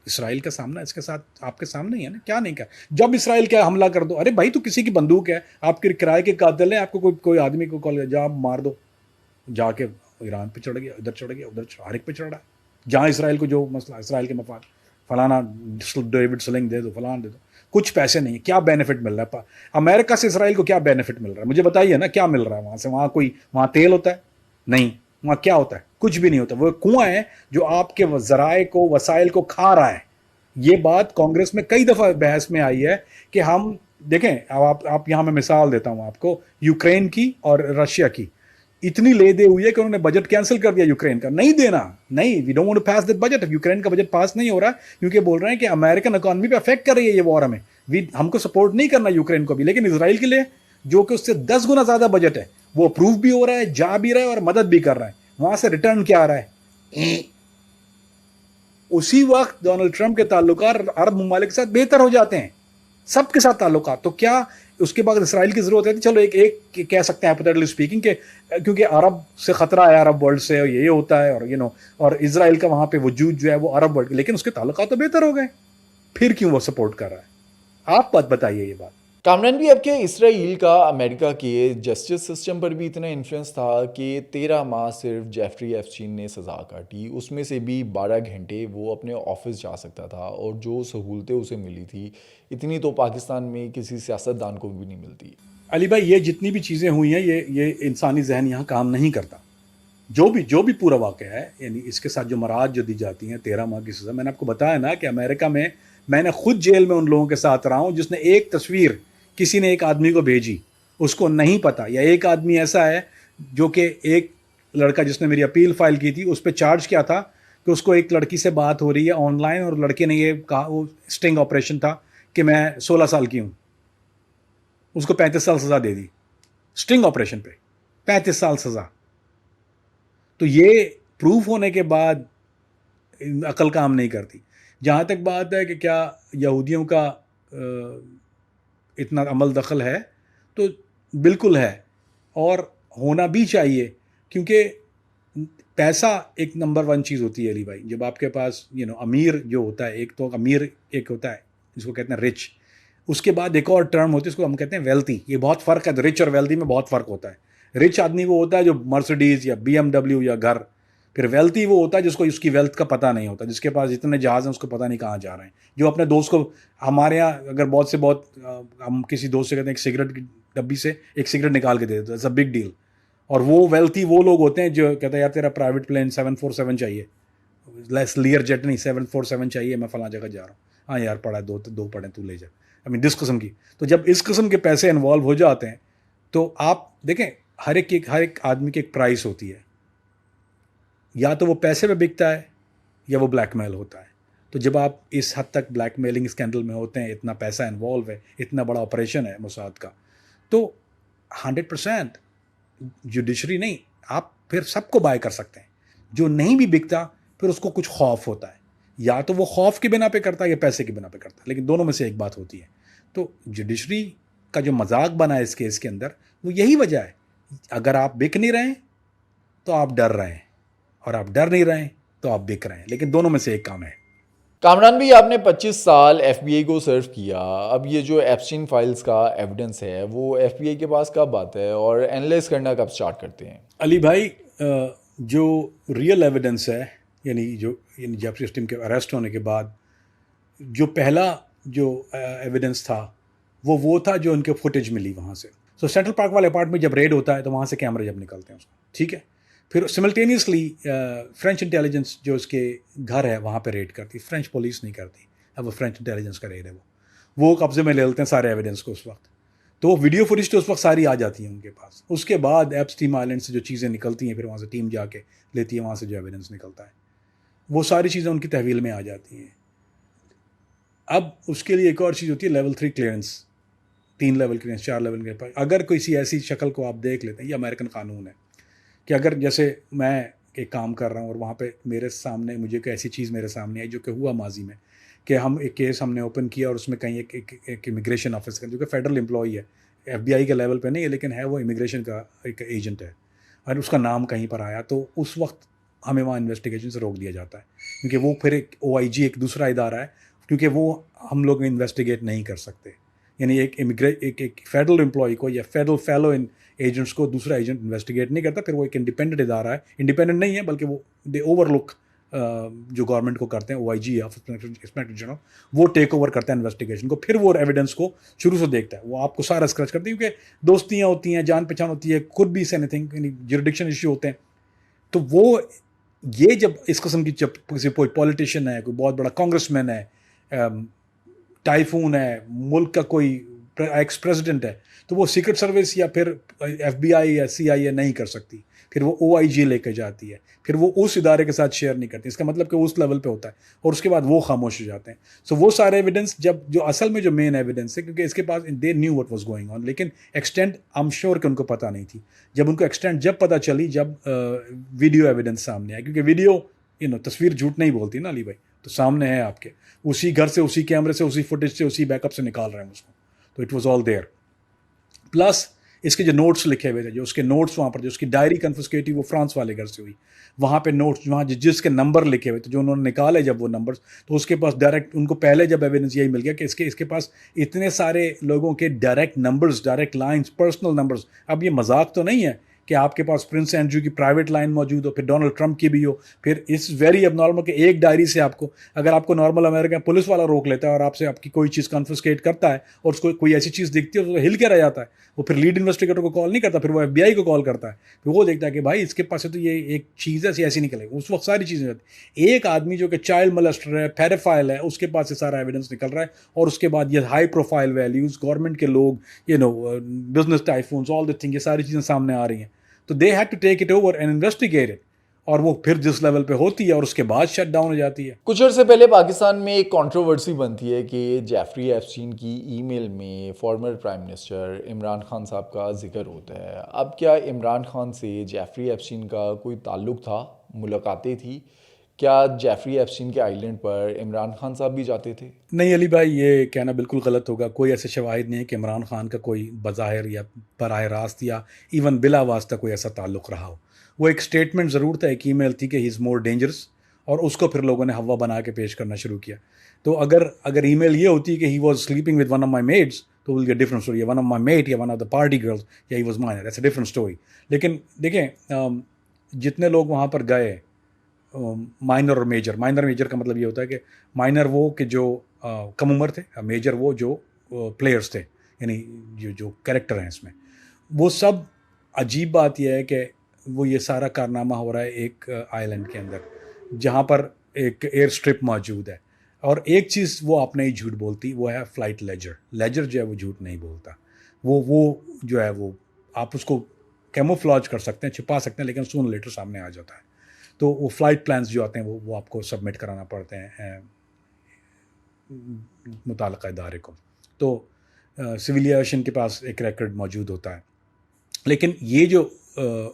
इसराइल का सामना इसके साथ आपके सामने ही है ना, क्या नहीं कर. जब इसराइल क्या हमला कर दो, अरे भाई तो किसी की बंदूक है, आपके किराए के कातिल है, आपको कोई आदमी को कॉल जा मार दो, जाके ईरान पे चढ़ गया, इधर चढ़ गया, उधर हर एक पे चढ़ रहा है. जहाँ इसराइल को जो मसला, इसराइल के मफाद फलाना डेविड सलिंग दे दो, फलाना दे दो, कुछ पैसे नहीं है। क्या बेनिफिट मिल रहा है अमेरिका से इसराइल को? क्या बेनिफिट मिल रहा है मुझे बताइए ना, क्या मिल रहा है वहाँ से? वहाँ तेल होता है? नहीं। वहाँ क्या होता है? कुछ भी नहीं होता। वो कुआं है जो आपके ज़राए को, वसाइल को खा रहा है। ये बात कांग्रेस में कई दफ़ा बहस में आई है कि हम देखें, अब आप यहाँ मैं मिसाल देता हूँ आपको, यूक्रेन की और रशिया की इतनी ले दे हुई है कि उन्होंने बजट कैंसिल कर दिया यूक्रेन का। नहीं देना, नहीं, we don't want to pass that budget. Ukraine का बजट पास नहीं हो रहा क्योंकि बोल रहे हैं कि अमेरिकन इकोनॉमी पे अफेक्ट कर रही है ये वॉर हमें, हमको सपोर्ट नहीं करना यूक्रेन को भी। लेकिन इसराइल के लिए जो कि उससे 10 गुना ज़्यादा बजट है, वो अप्रूव भी हो रहा है, जा भी रहा है और मदद भी कर रहा है। वहाँ से रिटर्न क्या आ रहा है? उसी वक्त डोनाल्ड ट्रंप के ताल्लुकात अरब ममालिक के साथ बेहतर हो जाते हैं, सबके साथ ताल्लुकात। तो क्या उसके बाद इसराइल की जरूरत है? चलो एक कह सकते हैं हाइपोथेटिकली स्पीकिंग के क्योंकि अरब से खतरा है, अरब वर्ल्ड से ये होता है, और और इसराइल का वहां पे वजूद जो है वो अरब वर्ल्ड, लेकिन उसके ताल्लुकात तो बेहतर हो गए, फिर क्यों वो सपोर्ट कर रहा है? आप बात बताइए ये बात। कामरान भी, अब के इसराइल का अमेरिका के जस्टिस सिस्टम पर भी इतना इन्फ्लुएंस था कि 13 माह सिर्फ जेफरी एप्स्टीन ने सज़ा काटी, उसमें से भी 12 घंटे वो अपने ऑफिस जा सकता था, और जो सहूलतें उसे मिली थी इतनी तो पाकिस्तान में किसी सियासतदान को भी नहीं मिलती। अली भाई, ये जितनी भी चीज़ें हुई हैं, ये इंसानी जहन यहाँ काम नहीं करता। जो भी पूरा वाक़या है, यानी इसके साथ जो मराहत जो दी जाती हैं, 13 माह की सज़ा, मैंने आपको बताया ना कि अमेरिका में मैंने खुद जेल में उन लोगों के साथ रहा हूँ जिसने एक तस्वीर किसी ने एक आदमी को भेजी, उसको नहीं पता, या एक आदमी ऐसा है जो कि एक लड़का जिसने मेरी अपील फाइल की थी उस पर चार्ज किया था कि उसको एक लड़की से बात हो रही है ऑनलाइन, और लड़के ने ये कहा, वो स्टिंग ऑपरेशन था कि मैं 16 साल की हूँ, उसको 35 साल सज़ा दे दी स्टिंग ऑपरेशन पे, 35 साल सज़ा। तो ये प्रूफ होने के बाद अकल काम नहीं करती। जहाँ तक बात है कि क्या यहूदियों का इतना अमल दखल है, तो बिल्कुल है, और होना भी चाहिए, क्योंकि पैसा एक नंबर 1 चीज़ होती है अली भाई। जब आपके पास अमीर जो होता है, एक तो अमीर एक होता है जिसको कहते हैं रिच, उसके बाद एक और टर्म होती है उसको हम कहते हैं वेल्थी। ये बहुत फ़र्क है, रिच और वेल्थी में बहुत फ़र्क होता है। रिच आदमी वो होता है जो मर्सिडीज़ या BMW या घर, फिर वेल्थी वो होता है जिसको उसकी वेल्थ का पता नहीं होता, जिसके पास इतने जहाज़ हैं उसको पता नहीं कहाँ जा रहे हैं। जो अपने दोस्त को, हमारे यहाँ अगर बहुत से बहुत हम किसी दोस्त से कहते हैं एक सिगरेट की डब्बी से एक सिगरेट निकाल के दे देते हैं, इट्स अ बिग डील। और वो वेल्थी वो लोग होते हैं जो कहते हैं यार तेरा प्राइवेट प्लेन 747 चाहिए, लेयर जेट नहीं 747 चाहिए, मैं फला जगह जा रहा हूँ, हाँ यार पड़ा है, दो पड़े तू ले जा, आई मीन दिस किस्म की। तो जब इस किस्म के पैसे इन्वॉल्व हो जाते हैं तो आप देखें, हर एक आदमी की एक प्राइस होती है, या तो वो पैसे पे बिकता है या वो ब्लैकमेल होता है। तो जब आप इस हद तक ब्लैकमेलिंग स्कैंडल में होते हैं, इतना पैसा इन्वॉल्व है, इतना बड़ा ऑपरेशन है मोसाद का, तो 100% जुडिशरी नहीं, आप फिर सबको बाय कर सकते हैं। जो नहीं भी बिकता फिर उसको कुछ खौफ होता है, या तो वो खौफ की बिना पे करता है या पैसे की बिना पे करता है, लेकिन दोनों में से एक बात होती है। तो जुडिशरी का जो मजाक बना है इस केस के अंदर, वो यही वजह है। अगर आप बिक नहीं रहे तो आप डर रहे हैं, और आप डर नहीं रहे तो आप बिक रहे हैं, लेकिन दोनों में से एक काम है। कामरान भी, आपने 25 साल FBI को सर्व किया, अब ये जो एप्स्टीन फाइल्स का एविडेंस है वो FBI के पास कब आता है और एनालाइज करना कब स्टार्ट करते हैं? अली भाई, जो रियल एविडेंस है, यानी जेफरी एप्स्टीन के अरेस्ट होने के बाद जो पहला जो एविडेंस था वो था जो उनके फुटेज मिली वहाँ से। सो सेंट्रल पार्क वाले अपार्टमेंट जब रेड होता है तो वहाँ से कैमरे जब निकलते हैं उसको, ठीक है, फिर सिमल्टेनियसली फ्रेंच इंटेलिजेंस जो उसके घर है वहाँ पे रेड करती, फ्रेंच पुलिस नहीं करती, अब वो फ्रेंच इंटेलिजेंस का रेड है, वो कब्जे में ले लेते हैं सारे एविडेंस को उस वक्त। तो वो वीडियो फुटेज तो उस वक्त सारी आ जाती है उनके पास। उसके बाद एप्स्टीन आइलैंड से जो चीज़ें निकलती हैं, फिर वहाँ से टीम जाके लेती है, वहाँ से जो एविडेंस निकलता है वो सारी चीज़ें उनकी तहवील में आ जाती हैं। अब उसके लिए एक और चीज़ होती है level 3 clearance, 3 level clearance, 4 level clearance. अगर किसी ऐसी शक्ल को आप देख लेते हैं, ये अमेरिकन कानून है कि अगर जैसे मैं एक काम कर रहा हूँ और वहाँ पे मेरे सामने मुझे कोई ऐसी चीज़ मेरे सामने आई जो कि हुआ माजी में, कि हम एक केस हमने ओपन किया और उसमें कहीं एक इमिग्रेशन ऑफिसर जो कि फेडरल एम्प्लॉई है, FBI के लेवल पे नहीं है, लेकिन है वो इमिग्रेशन का एक एजेंट है, और उसका नाम कहीं पर आया, तो उस वक्त हमें वहाँ इन्वेस्टिगेशन से रोक दिया जाता है, क्योंकि वो फिर एक OIG एक दूसरा इदारा है, क्योंकि वो हम लोग इन्वेस्टिगेट नहीं कर सकते। यानी एक फेडरल एम्प्लॉय को या फेडरल फेलो इन एजेंट्स को दूसरा एजेंट इन्वेस्टिगेट नहीं करता, फिर वो एक इंडिपेंडेंट इदारा है, इंडिपेंडेंट नहीं है बल्कि वो दे ओवरलुक जो गवर्नमेंट को करते हैं, OIG ऑफिस इंस्पेक्टर जनरल, वो टेक ओवर करता है इन्वेस्टिगेशन को, फिर वो एविडेंस को शुरू से देखता है, वो आपको सारा स्क्रच करते हैं, क्योंकि दोस्तियाँ होती हैं, जान पहचान होती है, could be anything, jurisdiction issue होते हैं। तो वो ये जब इस किस्म की, जब किसी कोई पॉलिटिशियन है, कोई बहुत बड़ा कांग्रेसमैन है, टाइफून है, मुल्क का कोई एक्स प्रेसिडेंट है, तो वो सीक्रेट सर्विस या फिर FBI या CIA नहीं कर सकती, फिर वो OIG लेके जाती है, फिर वो उस इदारे के साथ शेयर नहीं करती। इसका मतलब कि उस लेवल पे होता है, और उसके बाद वो खामोश हो जाते हैं। सो वो सारे एविडेंस, जब जो असल में जो मेन एविडेंस है, क्योंकि इसके पास they knew what was going on, लेकिन एक्सटेंट आई एम श्योर कि उनको पता नहीं थी। जब उनको एक्सटेंट जब पता चली, जब वीडियो एविडेंस सामने आया, क्योंकि वीडियो तस्वीर झूठ नहीं बोलती ना अली भाई, तो सामने है आपके, उसी घर से, उसी कैमरे से, उसी फुटेज से, उसी बैकअप से निकाल रहे हैं उसको, तो it was all there. Plus इसके जो नोट्स लिखे हुए थे, जो उसके नोट्स वहाँ पर, जो उसकी डायरी कन्फिस्केट वो फ्रांस वाले घर से हुई, वहाँ पे नोट्स, वहाँ जिसके नंबर लिखे हुए थे, जो उन्होंने निकाले जब वो नंबर्स, तो उसके पास डायरेक्ट, उनको पहले जब एविडेंस यही मिल गया कि इसके पास इतने सारे लोगों के direct numbers, direct lines, personal numbers. अब ये मजाक तो नहीं है कि आपके पास प्रिंस एंड्रयू की प्राइवेट लाइन मौजूद हो, फिर डोनाल्ड ट्रंप की भी हो, फिर इट्स वेरी एबनॉर्मल कि एक डायरी से आपको, अगर आपको नॉर्मल अमेरिकन पुलिस वाला रोक लेता है और आपसे आपकी कोई चीज़ कन्फिस्केट करता है, और उसको कोई ऐसी चीज़ दिखती है तो हिल के रह जाता है, वो फिर लीड इन्वेस्टिगेटर को कॉल नहीं करता, फिर वो FBI को कॉल करता है, फिर वो देखता है कि भाई इसके पास से तो ये एक चीज़ ऐसी निकलेगी। उस वक्त सारी चीज़ें रहती। एक आदमी जो कि चाइल्ड मोलेस्टर है, पेडोफाइल है, उसके पास से सारा एविडेंस निकल रहा है, और उसके बाद ये हाई प्रोफाइल वैल्यूज़, गवर्नमेंट के लोग, business typhoons, all the thing, ये सारी चीज़ें सामने आ रही हैं। तो they had to take it over and investigate it, और वो फिर जिस लेवल पे होती है और उसके बाद शट डाउन हो जाती है। कुछ अर्से पहले पाकिस्तान में एक कंट्रोवर्सी बनती है कि जेफरी एप्स्टीन की ईमेल में former prime minister Imran Khan साहब का जिक्र होता है। अब क्या इमरान खान से जेफरी एप्स्टीन का कोई ताल्लुक था, मुलाकातें थी? क्या जेफरी एप्स्टीन के आइलैंड पर इमरान खान साहब भी जाते थे? नहीं अली भाई, ये कहना बिल्कुल गलत होगा। कोई ऐसे शवाहिद नहीं है कि इमरान खान का कोई बज़ाहिर या बराह रास्त या इवन बिला वास्ता कोई ऐसा ताल्लुक़ रहा हो। वो एक स्टेटमेंट ज़रूर था, एक ईमेल थी कि ही इज़ मोर डेंजरस, और उसको फिर लोगों ने हवा बना के पेश करना शुरू किया। तो अगर ईमेल ये होती कि he was sleeping with one of my maids, तो will get different story, one of my mate या one of the party girls, या he was minor, that's a different story. लेकिन देखें, जितने लोग वहाँ पर गए, माइनर और मेजर, माइनर मेजर का मतलब ये होता है कि माइनर वो कि जो कम उम्र थे, मेजर वो जो प्लेयर्स थे, यानी जो कैरेक्टर हैं इसमें, वो सब। अजीब बात यह है कि वो ये सारा कारनामा हो रहा है एक आइलैंड के अंदर, जहाँ पर एक एयर स्ट्रिप मौजूद है, और एक चीज़ वो आपने ही झूठ बोलती, वो है फ़्लाइट लेजर जो है वो झूठ नहीं बोलता। वो जो है वो आप उसको कैमोफ्लॉज कर सकते हैं, छिपा सकते हैं, लेकिन सून लेटर सामने आ जाता है। तो वो फ़्लाइट प्लान्स जो आते हैं वो आपको सबमिट कराना पड़ते हैं मुताल्लिक़ा इदारे को। तो सिविल एविएशन के पास एक रिकॉर्ड मौजूद होता है। लेकिन ये जो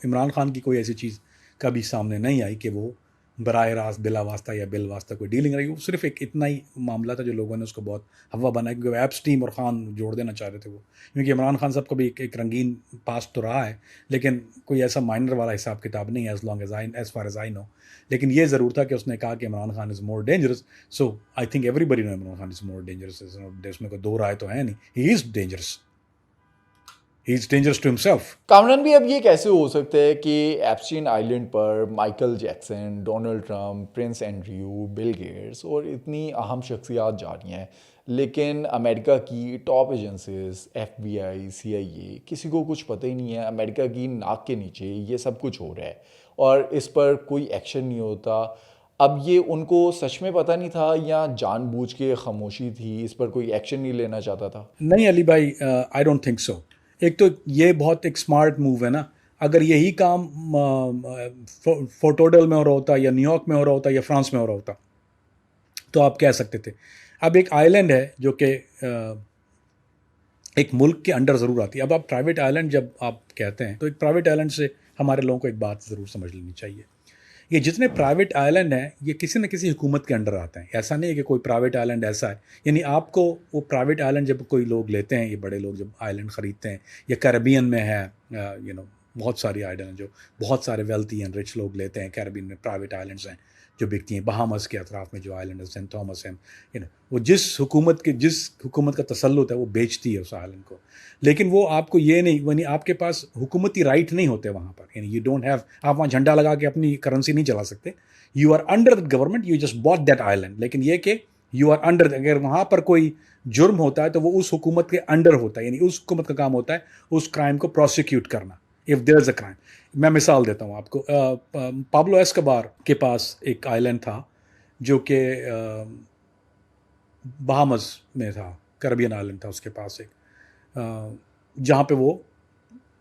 इमरान खान की कोई ऐसी चीज़ कभी सामने नहीं आई कि वो बराह रास्त बिला वास्ता या बिल वास्ता कोई डीलिंग रही। वो सिर्फ एक इतना ही मामला था जो लोगों ने उसको बहुत हवा बनाया, क्योंकि एप्स्टीन और ख़ान जोड़ देना चाह रहे थे वो, क्योंकि इमरान खान साहब का भी एक रंगीन पास्ट तो रहा है, लेकिन कोई ऐसा माइनर वाला हिसाब किताब नहीं है, as far as I know. लेकिन ये ज़रूर था कि उसने कहा कि Imran Khan is more dangerous, so I think everybody know Imran Khan is more dangerous. इसमें कोई दो राय तो है नहीं, he is dangerous, he is dangerous to himself. Kamran भी, अब ये कैसे हो सकता है कि एप्स्टीन आइलैंड पर Michael Jackson, Donald Trump, Prince Andrew, Bill Gates और इतनी अहम शख्सियात जा रही हैं, लेकिन अमेरिका की टॉप एजेंसीज FBI, CIA किसी को कुछ पता ही नहीं है। अमेरिका की नाक के नीचे ये सब कुछ हो रहा है और इस पर कोई एक्शन नहीं होता। अब ये उनको सच में पता नहीं था या जानबूझ के खामोशी थी, इस पर कोई एक्शन नहीं लेना चाहता था? नहीं अली भाई, आई डोंट थिंक सो। एक तो ये बहुत एक स्मार्ट मूव है ना। अगर यही काम फोर्ट में हो रहा होता, या न्यूयॉर्क में हो रहा होता, या फ्रांस में हो रहा होता, तो आप कह सकते थे। अब एक आइलैंड है जो कि एक मुल्क के अंडर ज़रूर आती है। अब आप प्राइवेट आइलैंड जब आप कहते हैं, तो एक प्राइवेट आइलैंड से हमारे लोगों को एक बात ज़रूर समझ लेनी चाहिए, ये जितने प्राइवेट आइलैंड हैं ये किसी न किसी हुकूमत के अंडर आते हैं। ऐसा नहीं है कि कोई प्राइवेट आइलैंड ऐसा है, यानी आपको वो प्राइवेट आइलैंड जब कोई लोग लेते हैं, ये बड़े लोग जब आइलैंड ख़रीदते हैं, या कैरेबियन में है, बहुत सारी आइलैंड हैं जो बहुत सारे वेल्थी एंड रिच लोग लेते हैं, कैरेबियन में प्राइवेट आइलैंड्स हैं, जो बिकती हैं। बहामस के अतराफ़ में जो आइलैंड है, सेंट थॉमस है, वो जिस हुकूमत का तसल्लुत है वो बेचती है उस आइलैंड को। लेकिन वो आपको ये नहीं, यानी आपके पास हुकूमती राइट नहीं होते वहाँ पर, यानी यू डोंट हैव, आप वहाँ झंडा लगा के अपनी करेंसी नहीं चला सकते। You are under the government, you just bought that island. लेकिन ये कि यू आर अंडर, अगर वहाँ पर कोई जुर्म होता है तो वो उस हुकूमत के अंडर होता है, यानी उस हुकूमत का काम होता है उस क्राइम को प्रोसिक्यूट करना, if there is a crime. मैं मिसाल देता हूँ आपको, पाब्लो एस्कोबार के पास एक आइलैंड था जो कि बहामस में था, कैरिबियन आइलैंड था उसके पास एक, जहाँ पे वो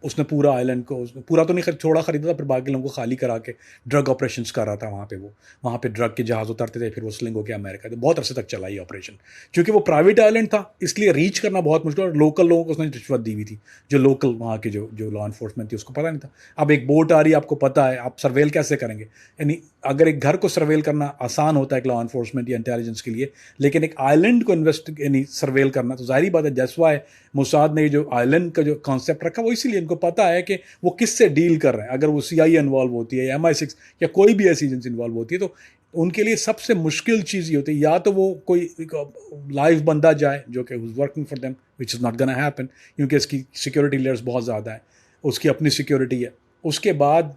उसने पूरा आइलैंड को, उसने पूरा तो नहीं थोड़ा ख़रीदा था, फिर बाकी लोगों को खाली करा के ड्रग ऑपरेशंस कर रहा था वहाँ पे। वो वहाँ पे ड्रग के जहाज़ उतरते थे, फिर वो स्लिंग होकर अमेरिका, तो बहुत अरसे तक चला ये ऑपरेशन। क्योंकि वो प्राइवेट आइलैंड था इसलिए रीच करना बहुत मुश्किल, और लोकल लोगों को उसने रिश्वत दी हुई थी, जो लोकल वहाँ के जो लॉ इन्फोर्समेंट थी उसको पता नहीं था। अब एक बोट आ रही है, आपको पता है, आप सर्वेल कैसे करेंगे? यानी अगर एक घर को सर्वेल करना आसान होता है एक लॉ इन्फोर्समेंट या इंटेलिजेंस के लिए, लेकिन एक आइलैंड को यानी सर्वेल करना तो जाहिर बात है। दैट्स व्हाई मोसाद ने जो आइलैंड का जो कॉन्सेप्ट रखा वो इसीलिए, इनको पता है कि वो किससे डील कर रहे हैं। अगर वो CIA इन्वॉल्व होती है या MI6 या कोई भी ऐसी एजेंसी इन्वॉल्व होती है, तो उनके लिए सबसे मुश्किल चीज़ ये होती है, या तो वो कोई लाइव बंदा जाए जो कि working for them, which is not gonna happen, क्योंकि इसकी सिक्योरिटी लेयर्स बहुत ज़्यादा है, उसकी अपनी सिक्योरिटी है। उसके बाद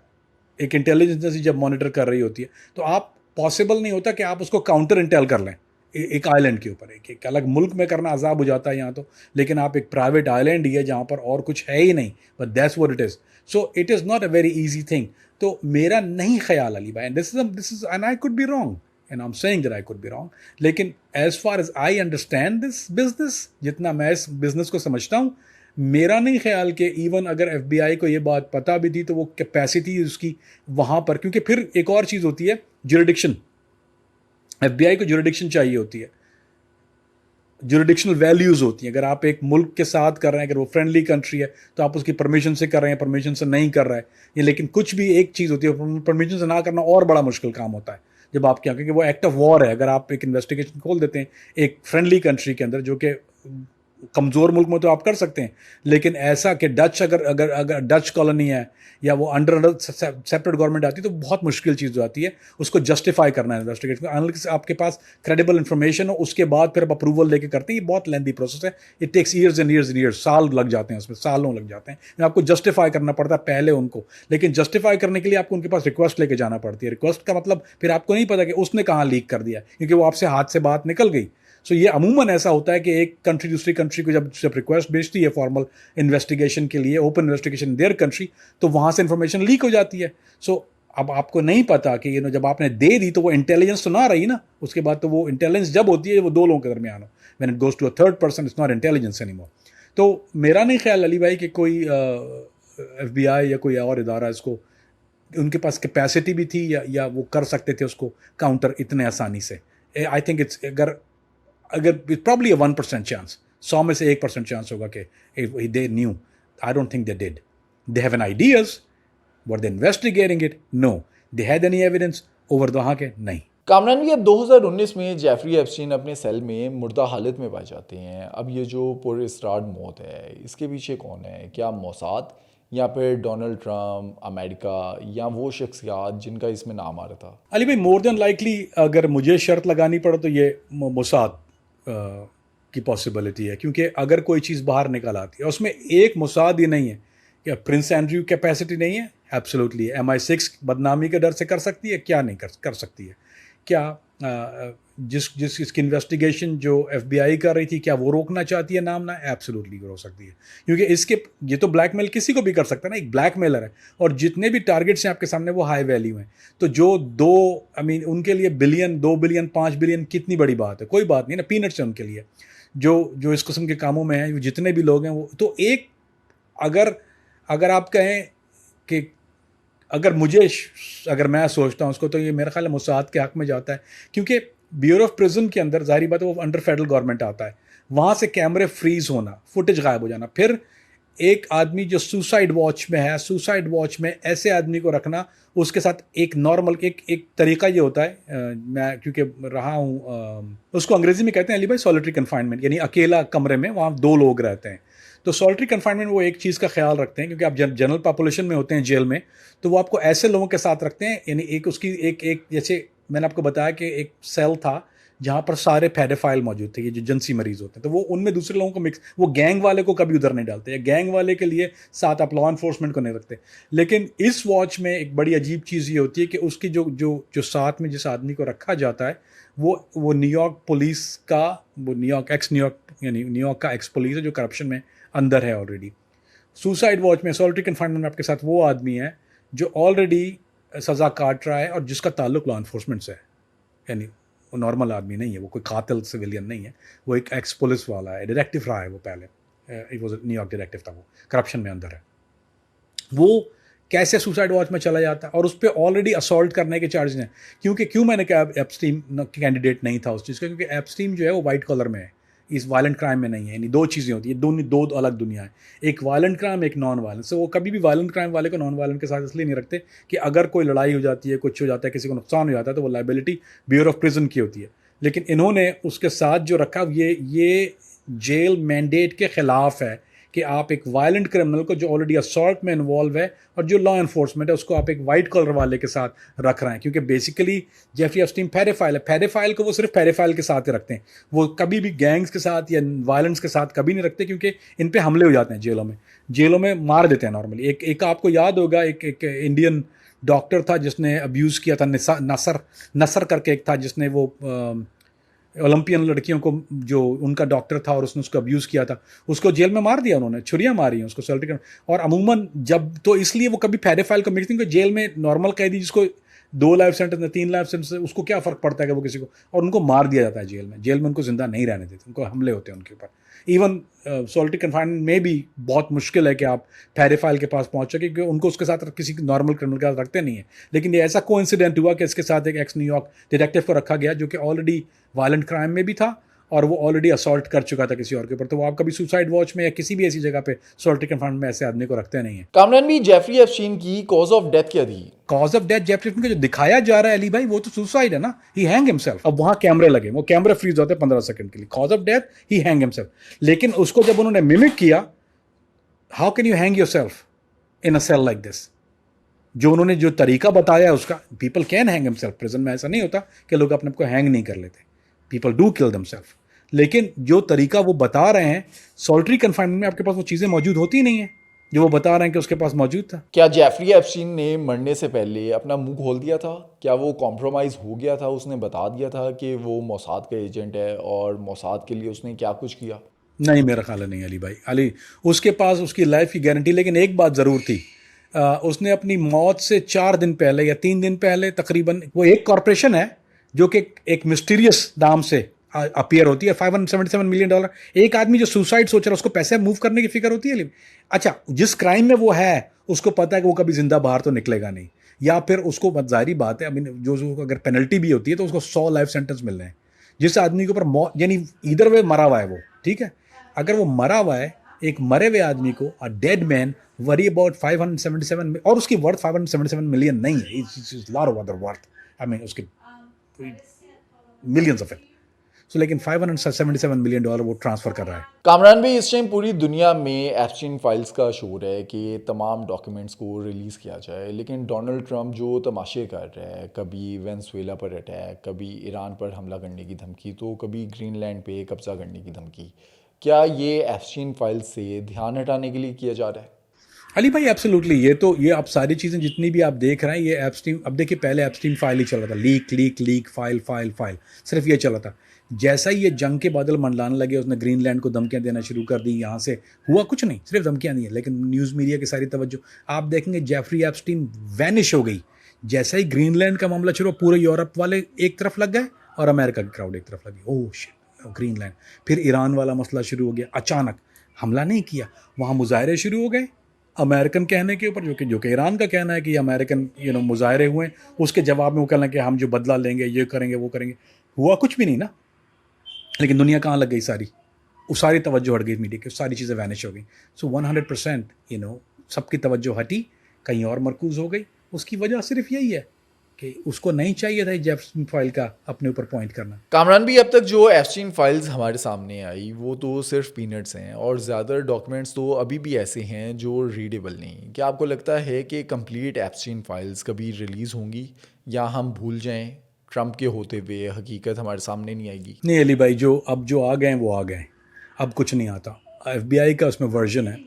एक इंटेलिजेंस एजेंसी जब मॉनिटर कर रही होती है, तो आप पॉसिबल नहीं होता कि आप उसको काउंटर इंटेल कर लें एक आइलैंड के ऊपर। एक अलग मुल्क में करना अजाब हो जाता है यहाँ तो, लेकिन आप एक प्राइवेट आइलैंड ही है जहाँ पर और कुछ है ही नहीं, but that's what it is. So it is not a very easy thing. तो मेरा नहीं ख्याल अली भाई, this is and I could be wrong, and I am saying that I could be wrong, लेकिन as far as I understand this business, जितना मैं इस business को समझता हूँ, मेरा नहीं ख्याल कि इवन अगर FBI को ये बात पता भी थी तो वो कैपेसिटी उसकी वहाँ पर, क्योंकि फिर एक और चीज़ होती है ज्यूरिडिक्शन। FBI को ज्यूरिडिक्शन चाहिए होती है, ज्यूरिडिक्शनल वैल्यूज़ होती हैं। अगर आप एक मुल्क के साथ कर रहे हैं, अगर वो फ्रेंडली कंट्री है तो आप उसकी परमिशन से कर रहे हैं, परमिशन से नहीं कर रहे हैं ये। लेकिन कुछ भी एक चीज़ होती है, परमिशन से ना करना और बड़ा मुश्किल काम होता है जब आप क्या, क्योंकि वो एक्ट ऑफ वॉर है। अगर आप एक इन्वेस्टिगेशन खोल देते हैं एक फ्रेंडली कंट्री के अंदर, जो कि कमज़ोर मुल्क में तो आप कर सकते हैं, लेकिन ऐसा कि डच अगर डच कॉलोनी है या वो अंडर सेपरेट गवर्नमेंट आती है तो बहुत मुश्किल चीज़ जो आती है उसको जस्टिफाई करना है इन्वेस्टिगेशन को। अनलेस आपके पास क्रेडिबल इन्फॉर्मेशन हो, उसके बाद फिर आप अप्रूवल लेके करते हैं। ये बहुत लेंथी प्रोसेस है, it takes years and years and years, साल लग जाते हैं उसमें, सालों लग जाते हैं। आपको जस्टिफाई करना पड़ता है पहले उनको, लेकिन जस्टिफाई करने के लिए आपको उनके पास रिक्वेस्ट लेके जाना पड़ती है। रिक्वेस्ट का मतलब फिर आपको नहीं पता कि उसने कहाँ लीक कर दिया, क्योंकि वो आपसे हाथ से बात निकल गई। सो ये अमूमन ऐसा होता है कि एक कंट्री दूसरी कंट्री को जब रिक्वेस्ट भेजती है फॉर्मल इन्वेस्टिगेशन के लिए, open investigation in their country, तो वहाँ से इन्फॉर्मेशन लीक हो जाती है। सो अब आपको नहीं पता कि जब आपने दे दी तो वो इंटेलिजेंस तो ना रही ना, उसके बाद तो वो इंटेलिजेंस जब होती है वो दो लोगों के दरमियान हो, when it goes to a third person, it's not intelligence anymore. तो मेरा नहीं ख्याल अली भाई कि कोई FBI या कोई और इदारा इसको, उनके पास कैपेसिटी भी थी या वो कर सकते थे उसको काउंटर इतने आसानी से। आई थिंक इट्स अगर प्रॉब्ली 1% चांस, 100 में से 1% चांस होगा कि they knew. I don't think they did. They have an ideas, were they investigating it? No. They had any evidence over वहाँ के? नहीं। कामरान भी अब 2019 में जेफरी एप्स्टीन अपने सेल में मुर्दा हालत में पाए जाते हैं। अब ये जो पुरअसरार मौत है, इसके पीछे कौन है? क्या मोसाद या फिर डोनाल्ड ट्रम्प, अमेरिका, या वो शख्सियात जिनका इसमें नाम आ रहा था? अली भाई, मोर देन लाइकली अगर मुझे शर्त लगानी पड़े तो ये मोसाद की पॉसिबिलिटी है, क्योंकि अगर कोई चीज़ बाहर निकल आती है उसमें एक मोसाद ही नहीं है। क्या प्रिंस एंड्रयू कैपेसिटी नहीं है? एब्सोल्युटली है। MI6 बदनामी के डर से कर सकती है? क्या नहीं कर सकती है? क्या इसकी इन्वेस्टिगेशन जो FBI कर रही थी, क्या वो रोकना चाहती है? नाम ना, एब्सोल्युटली रोक सकती है, क्योंकि ये तो ब्लैकमेल किसी को भी कर सकता है ना, एक ब्लैकमेलर है। और जितने भी टारगेट्स हैं आपके सामने वो हाई वैल्यू हैं, तो जो उनके लिए बिलियन, 2 बिलियन, 5 बिलियन कितनी बड़ी बात है? कोई बात नहीं ना, पीनट्स है उनके लिए। जो इस किस्म के कामों में हैं, जितने भी लोग हैं वो तो एक, अगर आप कहें कि अगर मैं सोचता हूँ उसको, तो ये मेरा ख्याल है मोसाद के हक़ में जाता है, क्योंकि ब्यूरो ऑफ प्रिजन के अंदर जाहिर बात है वो अंडर फेडरल गवर्नमेंट आता है, वहाँ से कैमरे फ्रीज होना, फुटेज गायब हो जाना, फिर एक आदमी जो सुसाइड वॉच में है, सुसाइड वॉच में ऐसे आदमी को रखना, उसके साथ एक नॉर्मल एक तरीका ये होता है, मैं क्योंकि रहा हूँ, उसको अंग्रेज़ी में कहते हैं अली भाई सॉलिटरी कन्फाइनमेंट, यानी अकेला कमरे में वहाँ 2 लोग रहते हैं। तो सॉलिटरी कन्फाइनमेंट वो एक चीज़ का ख्याल रखते हैं, क्योंकि आप जनरल पॉपुलेशन में होते हैं जेल में, तो वो आपको ऐसे लोगों के साथ रखते हैं, यानी एक उसकी एक जैसे मैंने आपको बताया कि एक सेल था जहाँ पर सारे पेडोफाइल मौजूद थे, ये जो जिनसी मरीज होते हैं, तो वो उनमें दूसरे लोगों को मिक्स, वो गैंग वाले को कभी उधर नहीं डालते, या गैंग वाले के लिए साथ आप लॉ इन्फोर्समेंट को नहीं रखते। लेकिन इस वॉच में एक बड़ी अजीब चीज़ ये होती है कि उसकी जो जो जो साथ में जिस आदमी को रखा जाता है वो न्यूयॉर्क पुलिस का, वो न्यूयॉर्क यानी न्यूयॉर्क का एक्स पुलिस है जो करप्शन में अंदर है ऑलरेडी। सुसाइड वॉच में सॉलिटरी कन्फाइनमेंट में आपके साथ वो आदमी है जो ऑलरेडी सज़ा काट रहा है और जिसका ताल्लुक लॉ इन्फोर्समेंट से है, यानी वो नॉर्मल आदमी नहीं है, वो कोई कातिल सिविलियन नहीं है, वो एक एक्स पुलिस वाला है, डिटेक्टिव रहा है वो पहले, वो न्यूयॉर्क डिटेक्टिव था, वो करप्शन में अंदर है। वो कैसे सुसाइड वॉच में चला जाता है और उस पर ऑलरेडी असॉल्ट करने के चार्जेस हैं। क्यों मैंने कहा एप्स्टीन कैंडिडेट नहीं था उस चीज़ का, क्योंकि एप्स्टीन जो है वो वाइट कॉलर में है, इस वायलेंट क्राइम में नहीं है। यानी दो चीज़ें होती हैं, दो अलग दुनिया है, एक वायलेंट क्राइम, एक नॉन वायलेंट। सो वो कभी भी वायलेंट क्राइम वाले को नॉन वायलेंट के साथ इसलिए नहीं रखते कि अगर कोई लड़ाई हो जाती है, कुछ हो जाता है, किसी को नुकसान हो जाता है, तो वो लाइबिलिटी ब्यूरो ऑफ प्रिजन की होती है। लेकिन इन्होंने उसके साथ जो रखा ये जेल मैंडेट के ख़िलाफ़ है कि आप एक वायलेंट क्रिमिनल को जो ऑलरेडी असॉल्ट में इन्वॉल्व है और जो लॉ एनफोर्समेंट है उसको आप एक वाइट कॉलर वाले के साथ रख रहे हैं। क्योंकि बेसिकली जेफरी एप्स्टीन पेडोफाइल है, पेडोफाइल को वो सिर्फ पेडोफाइल के साथ ही रखते हैं, वो कभी भी गैंग्स के साथ या वायलेंस के साथ कभी नहीं रखते, क्योंकि इन पे हमले हो जाते हैं जेलों में मार देते हैं नॉर्मली। एक आपको याद होगा एक इंडियन डॉक्टर था जिसने अब्यूज़ किया था, नसर करके एक था, जिसने वो ओलंपियन लड़कियों को, जो उनका डॉक्टर था और उसने उसको अब्यूज़ किया था, उसको जेल में मार दिया उन्होंने, छुरियाँ मारी हैं उसको सैलरी। और अमूमन जब तो इसलिए वो कभी पेडोफाइल को मिक्स नहीं, क्योंकि जेल में नॉर्मल कैदी जिसको 2 लाइफ सेंटेंस, 3 लाइफ सेंटेंस, उसको क्या फ़र्क पड़ता है कि वो किसी को, और उनको मार दिया जाता है जेल में उनको ज़िंदा नहीं रहने देते, उनको हमले होते हैं उनके ऊपर। इवन सॉलिटरी कन्फाइनमेंट में भी बहुत मुश्किल है कि आप पेडोफाइल के पास पहुँचो, क्योंकि उनको उसके साथ किसी नॉर्मल क्रिमिनल के साथ रखते नहीं है। लेकिन ये ऐसा कोइंसिडेंट हुआ कि इसके साथ एक एक्स न्यूयॉर्क डिटेक्टिव को रखा गया जो कि ऑलरेडी वायलेंट क्राइम में भी था और वो ऑलरेडी असॉल्ट कर चुका था किसी और के ऊपर। तो वो आप कभी सुसाइड वॉच में या किसी भी ऐसी जगह पे सॉलिटरी कन्फाइनमेंट में ऐसे आदमी को रखते नहीं है। कामरान भी, जेफरी एप्स्टीन की कॉज ऑफ डेथ क्या थी? Cause of death Jeffrey Epstein का जो दिखाया जा रहा है अली भाई, वो तो सुसाइड है ना, ही हैंग हिमसेल्फ। अब वहां कैमरे लगे, वो कैमरे फ्रीज होते हैं 15 सेकंड के लिए। Cause of death he hang himself. लेकिन उसको जब उन्होंने मिमिक किया, how can you hang yourself in a cell like this, जो उन्होंने जो तरीका बताया उसका, people can hang himself. Prison में ऐसा नहीं होता कि लोग अपने को हैंग नहीं कर लेते, पीपल डू किल देमसेल्फ। लेकिन जो तरीका वो बता रहे हैं सॉलिटरी कन्फाइनमेंट में, आपके पास वो चीज़ें मौजूद होती नहीं है जो वो बता रहे हैं कि उसके पास मौजूद था। क्या जेफरी एप्स्टीन ने मरने से पहले अपना मुंह खोल दिया था? क्या वो कॉम्प्रोमाइज़ हो गया था? उसने बता दिया था कि वो मोसाद का एजेंट है और मोसाद के लिए उसने क्या कुछ किया? नहीं, मेरा ख्याल है नहीं अली भाई। अली, उसके पास उसकी लाइफ की गारंटी, लेकिन एक बात ज़रूर थी, उसने अपनी मौत से 4 दिन पहले या 3 दिन पहले तकरीबन, वो एक कॉरपोरेशन है जो कि एक मिस्टीरियस नाम से अपीयर होती है, $577 मिलियन। एक आदमी जो सुसाइड सोच रहा है उसको पैसे मूव करने की फिक्र होती है। अच्छा, जिस क्राइम में वो है उसको पता है कि वो कभी जिंदा बाहर तो निकलेगा नहीं, या फिर उसको जाहिर बात है, आई मीन जो अगर पेनल्टी भी होती है तो उसको 100 लाइफ सेंटेंस मिल रहे हैं। जिस आदमी के ऊपर मौत, यानी इधर वे मरा हुआ है वो, ठीक है, अगर वो मरा हुआ है, एक मरे हुए आदमी को, a dead man worry about 577, और उसकी वर्थ 577 मिलियन नहीं है, it's lot of other worth, I mean उसके मिलियंस ऑफ इट। सो लेकिन $577 मिलियन वो ट्रांसफ़र कर रहा है। कामरान भाई, इस टाइम पूरी दुनिया में एप्स्टीन फाइल्स का शोर है कि तमाम डॉक्यूमेंट्स को रिलीज़ किया जाए, लेकिन डोनाल्ड ट्रंप जो तमाशे कर रहा है, कभी वेनेजुएला पर अटैक, कभी ईरान पर हमला करने की धमकी, तो कभी ग्रीनलैंड पे कब्जा करने की धमकी, क्या ये एप्स्टीन फाइल्स से ध्यान हटाने के लिए किया जा रहा है? अली भाई एब्सोल्युटली, ये आप सारी चीज़ें जितनी भी आप देख रहे हैं, ये एप्स्टीन, अब देखिए पहले एप्स्टीन फाइल ही चल रहा था, लीक फाइल, सिर्फ ये चला था। जैसा ही ये जंग के बादल मंडलाने लगे, उसने ग्रीनलैंड को धमकियां देना शुरू कर दी, यहाँ से हुआ कुछ नहीं, सिर्फ धमकियां दी हैं, लेकिन न्यूज़ मीडिया की सारी तवज्जो आप देखेंगे जेफरी एप्स्टीन वैनिश हो गई। जैसा ही ग्रीनलैंड का मामला शुरू, पूरे यूरोप वाले एक तरफ लग गए और अमेरिका की क्राउड एक तरफ लगी, ओह शिट ग्रीनलैंड। फिर ईरान वाला मसला शुरू हो गया, अचानक हमला नहीं किया, वहाँ मुजाहरे शुरू हो गए अमेरिकन कहने के ऊपर, जो कि ईरान का कहना है कि अमेरिकन मुजाहरे हुए, उसके जवाब में वो कहना कि हम जो बदला लेंगे, ये करेंगे, वो करेंगे। हुआ कुछ भी नहीं ना, लेकिन दुनिया कहाँ लग गई सारी, वो सारी तवज्जो हट गई मीडिया की, सारी चीज़ें वैनिश हो गई। सो 100% सबकी तवज्जो हटी, कहीं और मरकूज हो गई। उसकी वजह सिर्फ यही है कि उसको नहीं चाहिए था जेफरी फाइल का अपने ऊपर पॉइंट करना। कामरान भी, अब तक जो एप्स्टीन फाइल्स हमारे सामने आई वो तो सिर्फ पीनट्स हैं और ज़्यादातर डॉक्यूमेंट्स तो अभी भी ऐसे हैं जो रीडेबल नहीं। क्या आपको लगता है कि कंप्लीट एप्स्टीन फाइल्स कभी रिलीज़ होंगी या हम भूल जाएं ट्रंप के होते हुए हकीकत हमारे सामने नहीं आएगी? नहीं अली भाई, जो आ गए हैं वो आ गए हैं, अब कुछ नहीं आता। FBI का उसमें वर्जन है,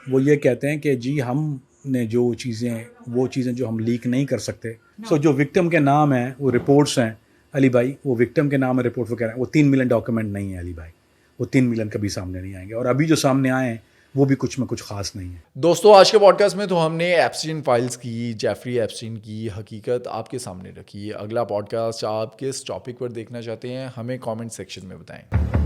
वो ये कहते हैं कि जी हमने वो चीज़ें जो हम लीक नहीं कर सकते, सो जो विक्टिम के नाम हैं वो रिपोर्ट्स हैं अली भाई, वो विक्टिम के नाम है रिपोर्ट, वो कह रहे हैं वो 3 मिलियन डॉक्यूमेंट नहीं है अली भाई, वो 3 मिलियन कभी सामने नहीं आएंगे, और अभी जो सामने आए हैं वो भी कुछ में कुछ खास नहीं है। दोस्तों, आज के पॉडकास्ट में तो हमने एप्स्टीन फाइल्स की, जेफरी एप्स्टीन की हकीकत आपके सामने रखी है। अगला पॉडकास्ट आप किस टॉपिक पर देखना चाहते हैं हमें कमेंट सेक्शन में बताएं।